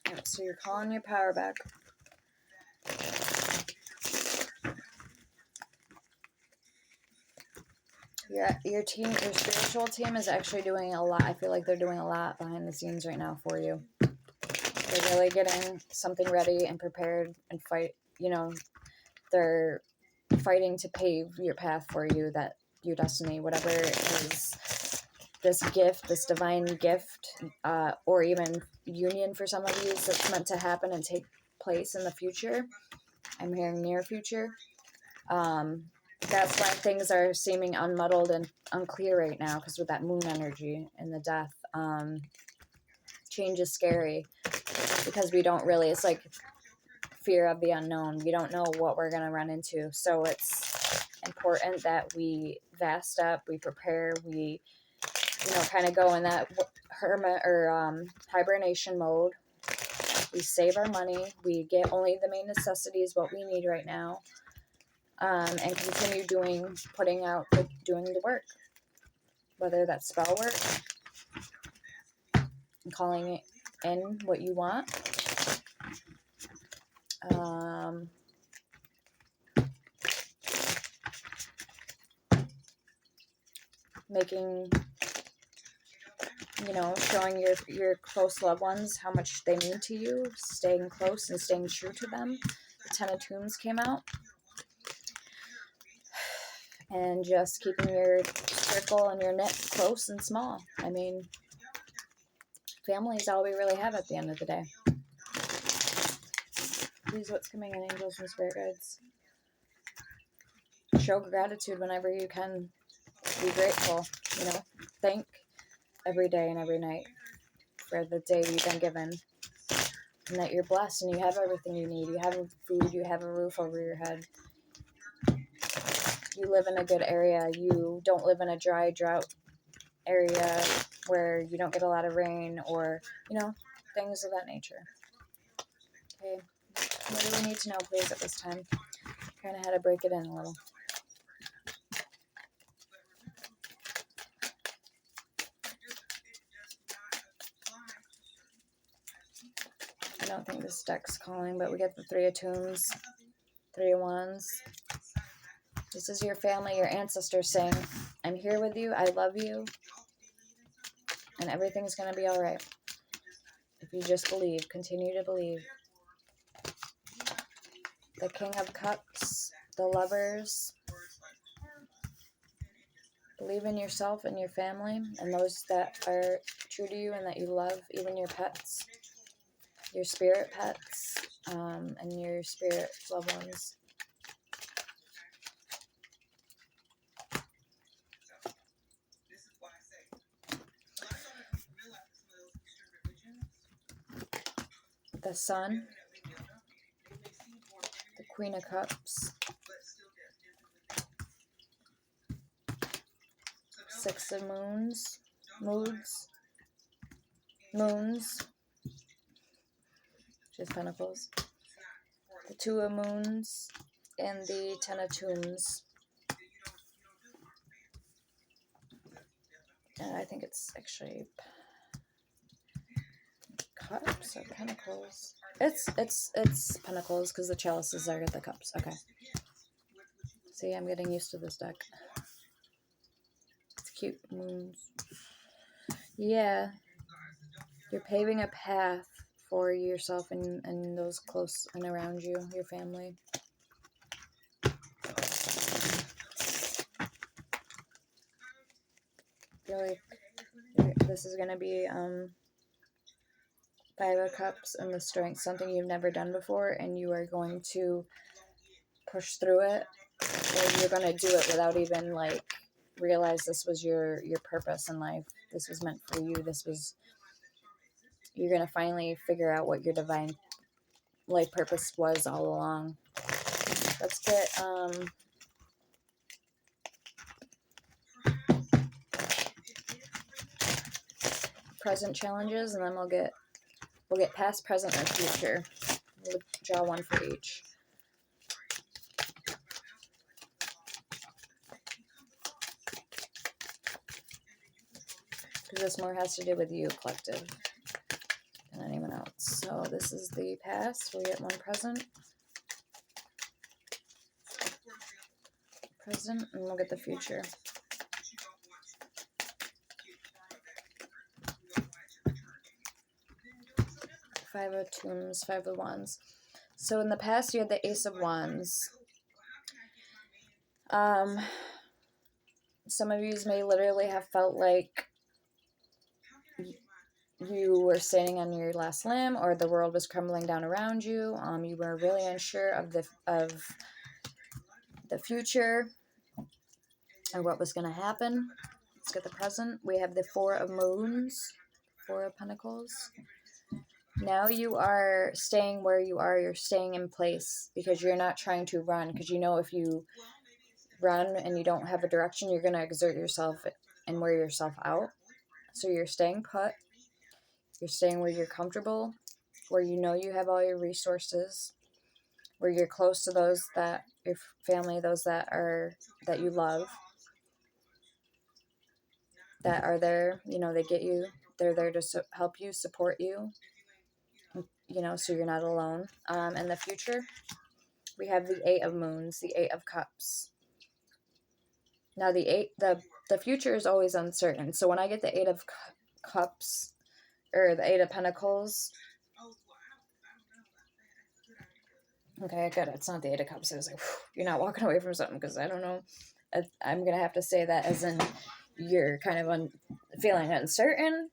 Alright, so you're calling your power back. Your team, your spiritual team is actually doing a lot. I feel like they're doing a lot behind the scenes right now for you. They're really getting something ready and prepared and fight. You know, they're fighting to pave your path for you, that your destiny, whatever it is, this gift, this divine gift, or even union for some of you that's meant to happen and take place in the future. I'm hearing near future. That's why things are seeming unmuddled and unclear right now, because with that moon energy and the death, change is scary because we don't really, it's like fear of the unknown. We don't know what we're going to run into. So it's important that we vast up, we prepare, we, you know, kind of go in that hermit or hibernation mode. We save our money. We get only the main necessities, what we need right now. And continue putting out, doing the work. Whether that's spell work, and calling it in what you want. Making, you know, showing your close loved ones how much they mean to you, staying close and staying true to them. The 10 of Tombs came out. And just keeping your circle and your net close and small. I mean, family is all we really have at the end of the day. Please, what's coming in, angels and spirit guides? Show gratitude whenever you can. Be grateful, you know. Thank every day and every night for the day you've been given. And that you're blessed and you have everything you need. You have food, you have a roof over your head. You live in a good area. You don't live in a dry drought area where you don't get a lot of rain or, you know, things of that nature. Okay, what do we need to know, please, at this time? Kind of had to break it in a little. don't think this deck's calling, but we get the Three of Tombs, Three of Wands. This is your family, your ancestors saying, I'm here with you, I love you, and everything's going to be all right. If you just believe, continue to believe. The King of Cups, the Lovers. Believe in yourself and your family and those that are true to you and that you love, even your pets, your spirit pets, and your spirit loved ones. The Sun, the Queen of Cups, Six of Moons, Moons, which is Pentacles, the Two of Moons, and the Ten of Tombs. And I think it's actually Cups or Pentacles. It's Pentacles because the chalices are the cups. Okay. See, I'm getting used to this deck. It's cute. Moons. Yeah. You're paving a path for yourself and those close and around you, your family. Feel like this is going to be Five of Cups and the Strength, something you've never done before, and you are going to push through it, or you're going to do it without even like realize this was your purpose in life. This was meant for you. You're going to finally figure out what your divine life purpose was all along. Let's get present challenges, and then we'll get past, present, and future. We'll draw one for each. Because this more has to do with you, collective, than anyone else. So this is the past. We'll get one present. Present, and we'll get the future. Five of Tombs, Five of Wands. So in the past, you had the Ace of Wands. Some of you may literally have felt like you were standing on your last limb, or the world was crumbling down around you. You were really unsure of the future or what was going to happen. Let's get the present. We have the Four of Moons, Four of Pentacles. Now you are staying where you are. You're staying in place because you're not trying to run. Because you know if you run and you don't have a direction, you're going to exert yourself and wear yourself out. So you're staying put. You're staying where you're comfortable, where you know you have all your resources, where you're close to those that, your family, those that you love, that are there, you know, they get you, they're there to help you, support you, you know, so you're not alone. In the future, we have the Eight of Moons, the Eight of Cups. Now the future is always uncertain. So when I get the Eight of Cups, or the Eight of Pentacles, okay, good. It's not the Eight of Cups. I was like, you're not walking away from something, because I don't know. I'm going to have to say that as in you're kind of feeling uncertain,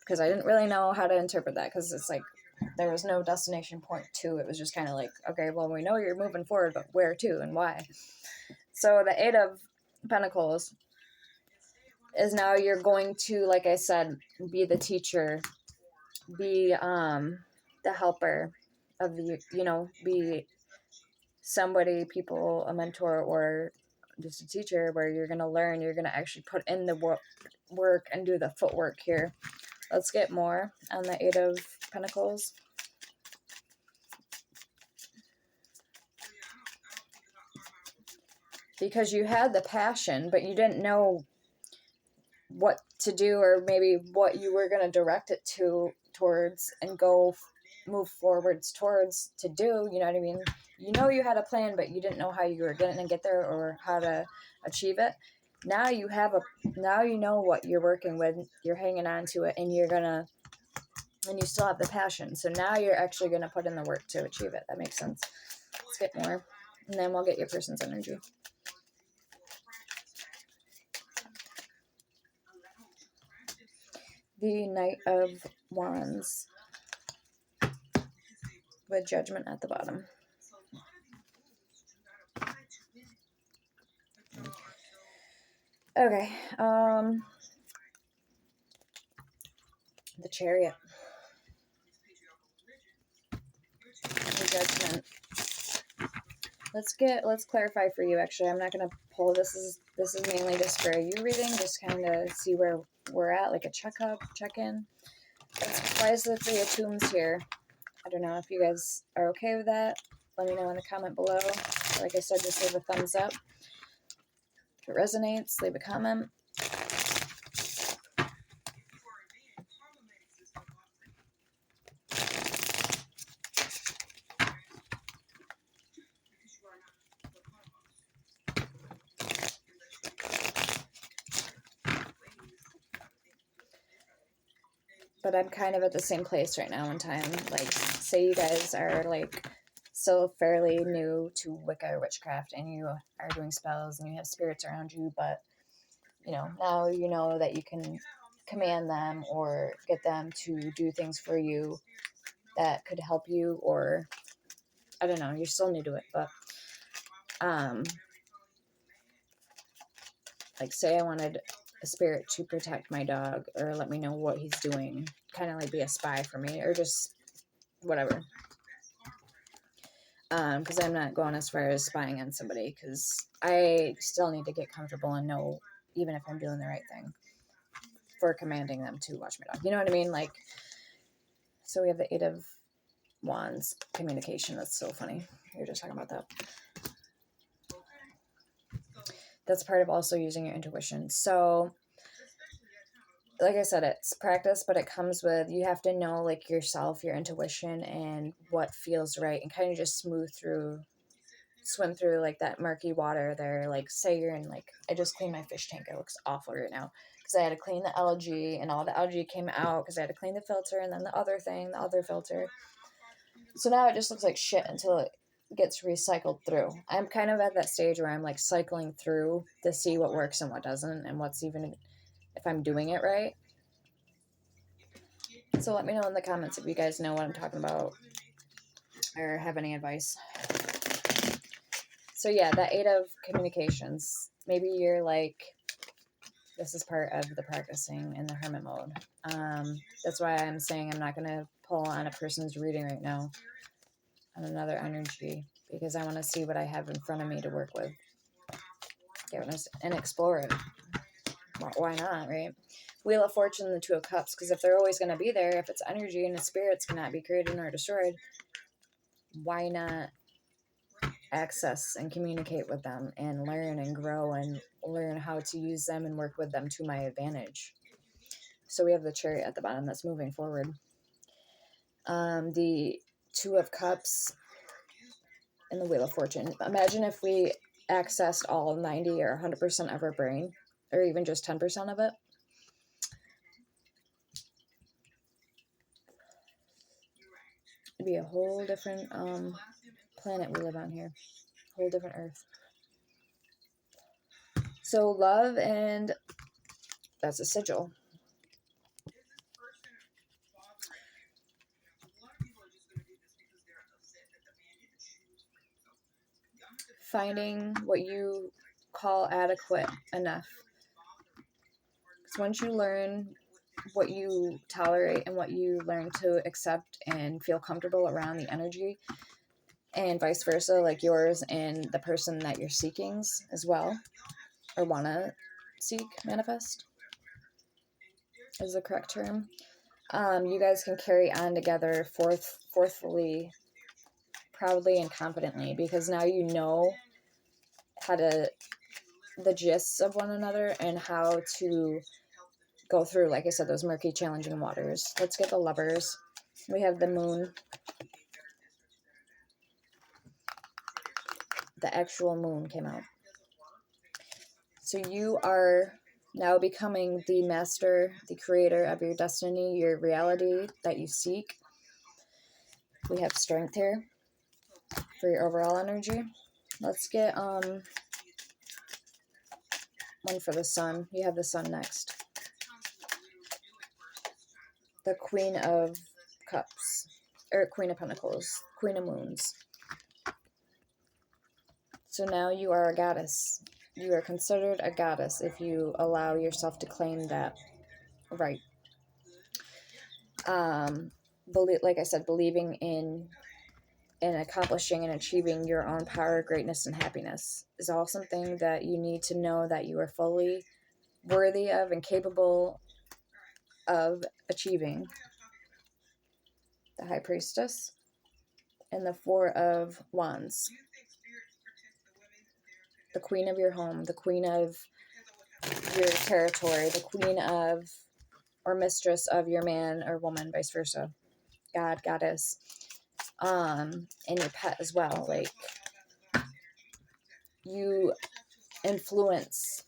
because I didn't really know how to interpret that, because it's like there was no destination point to. It was just kind of like, okay, well, we know you're moving forward, but where to and why? So the Eight of Pentacles is now you're going to, like I said, be the teacher, be the helper of the, you know, be somebody, people, a mentor, or just a teacher, where you're going to learn, you're going to actually put in the work and do the footwork here. Let's get more on the Eight of Pentacles. Because you had the passion, but you didn't know what to do, or maybe what you were going to direct it towards and go move forwards towards to do, you know what I mean? You know you had a plan, but you didn't know how you were going to get there or how to achieve it. Now you have now you know what you're working with, you're hanging on to it, and and you still have the passion. So now you're actually going to put in the work to achieve it. That makes sense. Let's get more, and then we'll get your person's energy. The Knight of Wands with Judgment at the bottom. Okay, the Chariot. The Judgment. Let's clarify for you. Actually, I'm not gonna pull. This is mainly just for you reading, just kind of see where we're at, like a check-in. Why is the Three of Tombs here? I don't know if you guys are okay with that. Let me know in the comment below. Like I said, just leave a thumbs up. If it resonates, leave a comment. But I'm kind of at the same place right now in time. Like, say you guys are like still fairly new to Wicca or witchcraft, and you are doing spells and you have spirits around you, but you know, now you know that you can command them or get them to do things for you that could help you, or I don't know, you're still new to it, but like say I wanted a spirit to protect my dog or let me know what he's doing, kind of like be a spy for me, or just whatever. Because I'm not going as far as spying on somebody, because I still need to get comfortable and know even if I'm doing the right thing for commanding them to watch my dog. You know what I mean? Like, so we have the Eight of Wands, communication. That's so funny. We were just talking about that. That's part of also using your intuition. So, like I said, it's practice, but it comes with, you have to know like yourself, your intuition, and what feels right, and kind of just swim through like that murky water there. Like say you're in, like, I just cleaned my fish tank. It looks awful right now because I had to clean the algae, and all the algae came out because I had to clean the filter, and then the other filter. So now it just looks like shit until it gets recycled through. I'm kind of at that stage where I'm like cycling through to see what works and what doesn't, and what's even, if I'm doing it right. So let me know in the comments if you guys know what I'm talking about or have any advice. So yeah, that Eight of Communications. Maybe you're like, this is part of the practicing in the hermit mode. That's why I'm saying I'm not going to pull on a person's reading right now on another energy, because I want to see what I have in front of me to work with. And explore it. Why not, right? Wheel of Fortune and the Two of Cups, because if they're always going to be there, if it's energy and the spirits cannot be created nor destroyed, why not access and communicate with them and learn and grow and learn how to use them and work with them to my advantage? So we have the Chariot at the bottom that's moving forward. The Two of Cups and the Wheel of Fortune. Imagine if we accessed all 90 or 100% of our brain, or even just 10% of it. It'd be a whole different planet we live on here. Whole different Earth. So love, and that's a sigil. Finding what you call adequate enough. Because once you learn what you tolerate and what you learn to accept and feel comfortable around the energy, and vice versa, like yours and the person that you're seeking as well, or want to seek, manifest is the correct term. You guys can carry on together forthfully, proudly, and confidently, because now you know how to, the gists of one another, and how to go through, like I said, those murky, challenging waters. Let's get the Lovers. We have the Moon the actual moon came out. So you are now becoming the master, the creator of your destiny, your reality that you seek. We have strength here for your overall energy. Let's get one for the sun. You have the sun next. The Queen of Cups, or Queen of Pentacles, Queen of Moons. So now you are a goddess. You are considered a goddess if you allow yourself to claim that right. Like I said, believing in and accomplishing and achieving your own power, greatness, and happiness is all something that you need to know that you are fully worthy of and capable of achieving. The High Priestess and the Four of Wands. The Queen of your home, the Queen of your territory, the Queen of or Mistress of your man or woman, vice versa. God, Goddess. And your pet as well. Like, you influence.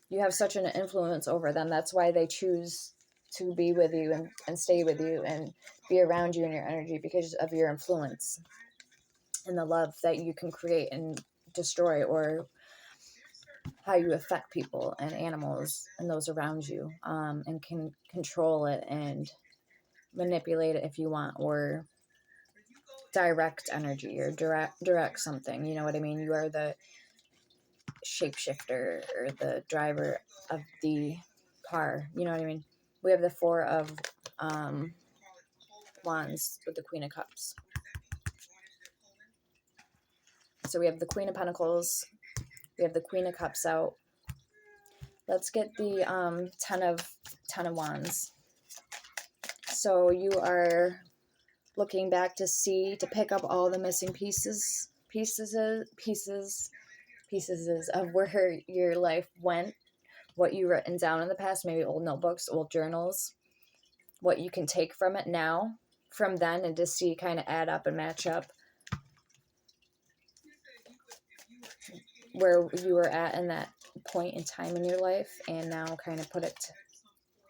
You have such an influence over them. That's why they choose to be with you and stay with you and be around you in your energy, because of your influence and the love that you can create and destroy, or how you affect people and animals and those around you, and can control it and manipulate it if you want, or direct energy, or direct something. You know what I mean? You are the shapeshifter or the driver of the car. You know what I mean? We have the Four of Wands with the Queen of Cups. So we have the Queen of Pentacles. We have the Queen of Cups out. Let's get the Ten of Wands. So you are looking back to pick up all the missing pieces of where your life went, what you written down in the past, maybe old notebooks, old journals, what you can take from it now, from then, and to see kind of add up and match up where you were at in that point in time in your life, and now kind of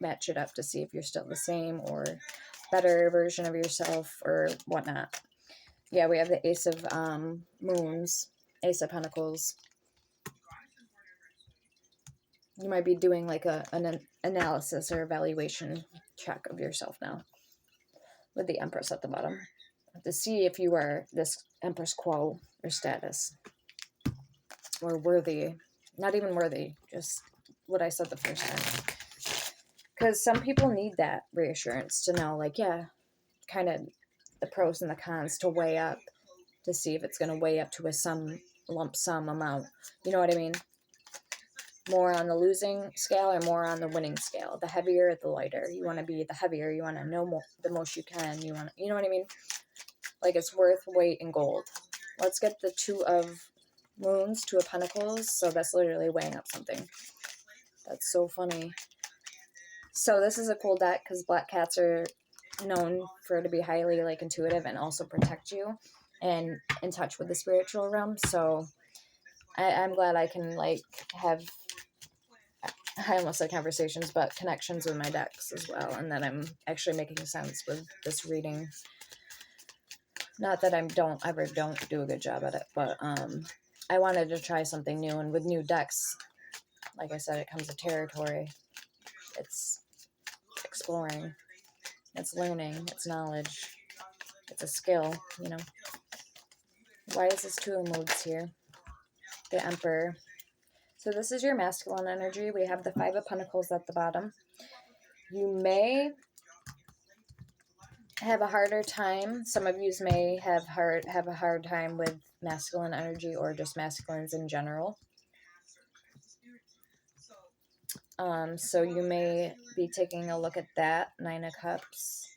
match it up to see if you're still the same or better version of yourself or whatnot. Yeah, we have the Ace of Moons, Ace of Pentacles. You might be doing like an analysis or evaluation check of yourself now, with the Empress at the bottom, to see if you are this Empress Quo or status, or worthy. Not even worthy, just what I said the first time. Because some people need that reassurance to know, like, yeah, kind of the pros and the cons to weigh up, to see if it's going to weigh up to a lump sum amount. You know what I mean? More on the losing scale or more on the winning scale. The heavier, the lighter. You want to be the heavier. You want to know more, the most you can. You know what I mean? Like, it's worth weight in gold. Let's get the Two of Moons, Two of Pentacles. So that's literally weighing up something. That's so funny. So this is a cool deck because black cats are known for to be highly like intuitive and also protect you and in touch with the spiritual realm. So I'm glad I can like have, I almost said conversations, but connections with my decks as well, and that I'm actually making sense with this reading. Not that I don't do a good job at it, but I wanted to try something new, and with new decks, like I said, it comes with territory. It's exploring, it's learning, it's knowledge, it's a skill, you know. Why is this Two of Moons here? The Emperor. So this is your masculine energy. We have the Five of Pentacles at the bottom. You may have a harder time. Some of you may have a hard time with masculine energy, or just masculines in general. So you may be taking a look at that, Nine of Cups,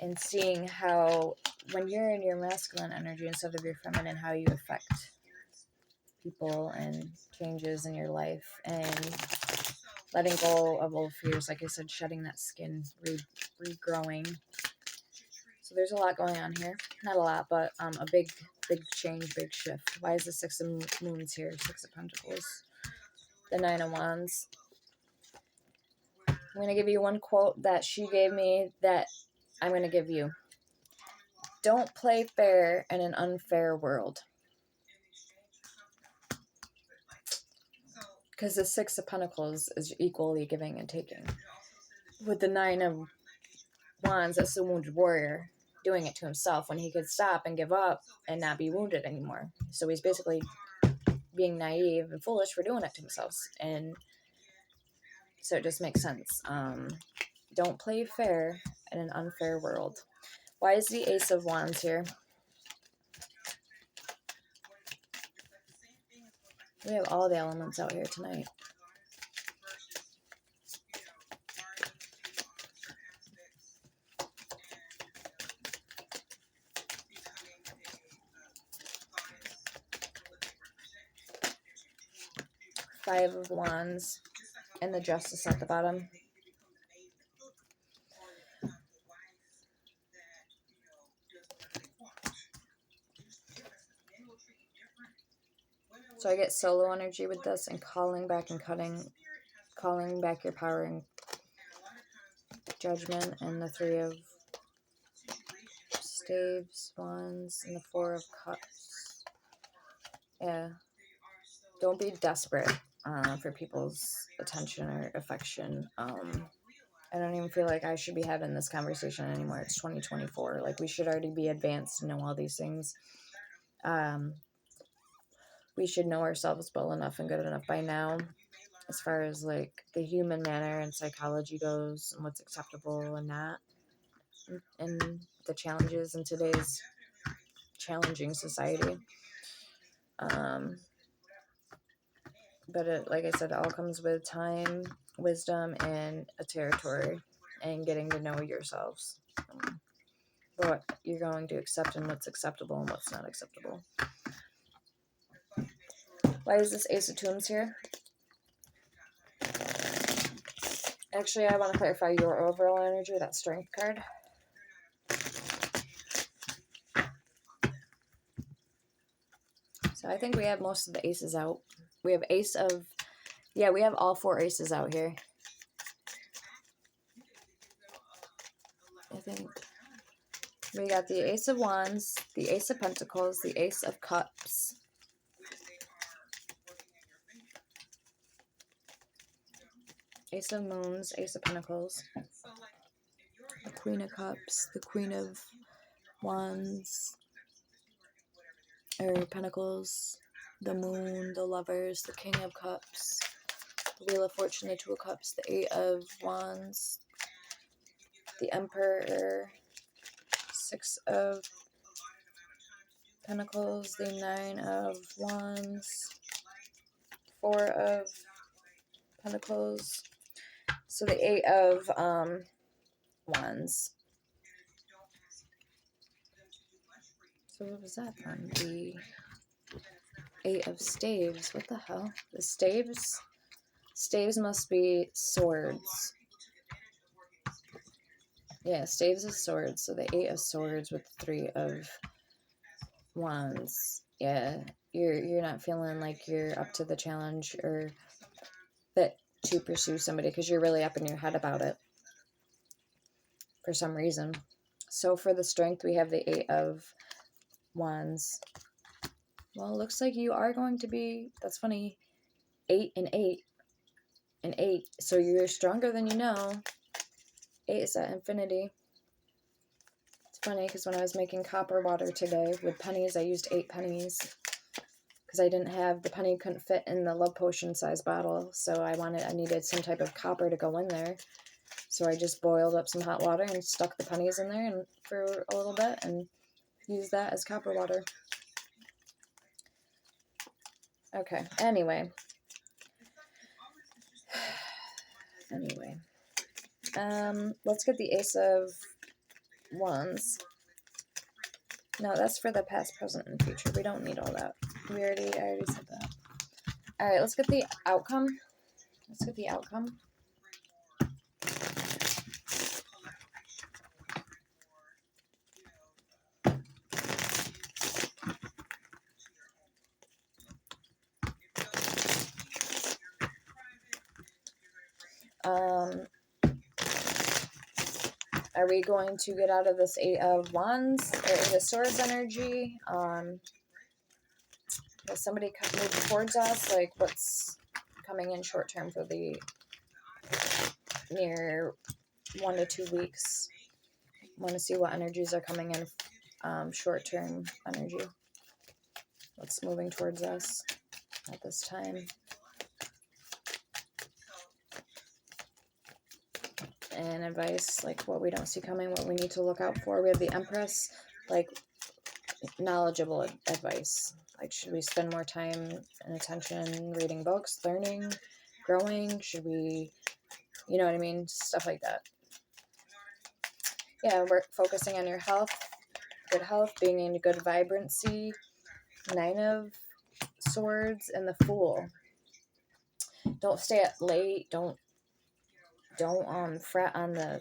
and seeing how when you're in your masculine energy instead of your feminine, how you affect people and changes in your life, and letting go of old fears, like I said, shedding that skin, regrowing. So there's a lot going on here. Not a lot, but a big big change, big shift. Why is the Six of Moons here? Six of Pentacles. The Nine of Wands. I'm going to give you one quote that she gave me that I'm going to give you. Don't play fair in an unfair world. Because the Six of Pentacles is equally giving and taking. With the Nine of Wands, that's the wounded warrior doing it to himself when he could stop and give up and not be wounded anymore. So he's basically being naive and foolish for doing it to himself. And so it just makes sense. Don't play fair in an unfair world. Why is the Ace of Wands here? We have all the elements out here tonight. Five of Wands and the Justice at the bottom. So I get solo energy with this and calling back and calling back your power and judgment, and the Three of Staves, Wands, and the Four of Cups. Yeah. Don't be desperate for people's attention or affection. I don't even feel like I should be having this conversation anymore. It's 2024. Like, we should already be advanced and know all these things. We should know ourselves well enough and good enough by now, as far as, like, the human manner and psychology goes, and what's acceptable and not, and the challenges in today's challenging society. But it, like I said, it all comes with time, wisdom, and a territory, and getting to know yourselves. What you're going to accept and what's acceptable and what's not acceptable. Why is this Ace of Toums here? Actually, I want to clarify your overall energy, that Strength card. So I think we have most of the aces out. We have Ace of... Yeah, we have all four aces out here. I think we got the Ace of Wands, the Ace of Pentacles, the Ace of Cups, Ace of Moons, Ace of Pentacles, the Queen of Cups, the Queen of Wands, or Pentacles, the Moon, the Lovers, the King of Cups, the Wheel of Fortune, the Two of Cups, the Eight of Wands, the Emperor, Six of Pentacles, the Nine of Wands, Four of Pentacles, so the Eight of Wands. So what was that then? The Eight of Staves. What the hell? The Staves? Staves must be swords. Yeah, Staves is swords. So the Eight of Swords with the Three of Wands. Yeah, you're not feeling like you're up to the challenge or fit to pursue somebody because you're really up in your head about it for some reason. So for the Strength, we have the Eight of Wands. Well, it looks like you are going to be, that's funny, 8 and 8 and 8. So you're stronger than you know. 8 is at infinity. It's funny because when I was making copper water today with pennies, I used 8 pennies because I didn't have, the penny couldn't fit in the love potion size bottle. So I needed some type of copper to go in there. So I just boiled up some hot water and stuck the pennies in there and for a little bit and used that as copper water. Okay, anyway. Let's get the Ace of Wands. No, that's for the past, present, and future. We don't need all that. I already said that. Alright, let's get the outcome. Let's get the outcome. Are we going to get out of this Eight of Wands or the Swords energy? Will somebody move towards us? Like, what's coming in short term for the near 1 to 2 weeks? Want to see what energies are coming in short term energy. What's moving towards us at this time? And advice, like what we don't see coming, what we need to look out for. We have the Empress, like knowledgeable advice. Like, should we spend more time and attention reading books, learning, growing? Should we, you know what I mean? Stuff like that. Yeah, we're focusing on your health, good health, being in good vibrancy. 9 of Swords and the Fool. Don't stay up late. Don't fret on the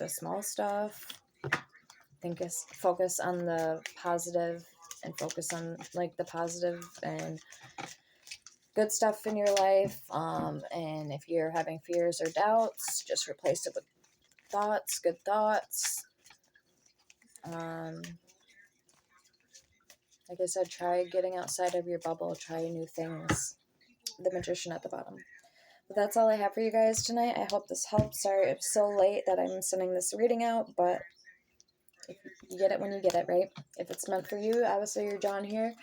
small stuff. Focus on the positive and focus on like the positive and good stuff in your life. And if you're having fears or doubts, just replace it with thoughts, good thoughts. Like I said, try getting outside of your bubble, try new things. The Magician at the bottom. But that's all I have for you guys tonight. I hope this helps. Sorry it's so late that I'm sending this reading out, but you get it when you get it, right? If it's meant for you, obviously you're drawn here.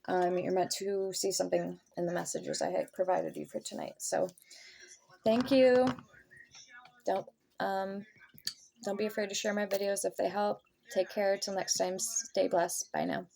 You're meant to see something in the messages I had provided you for tonight. So thank you. Don't be afraid to share my videos if they help. Take care. Till next time. Stay blessed. Bye now.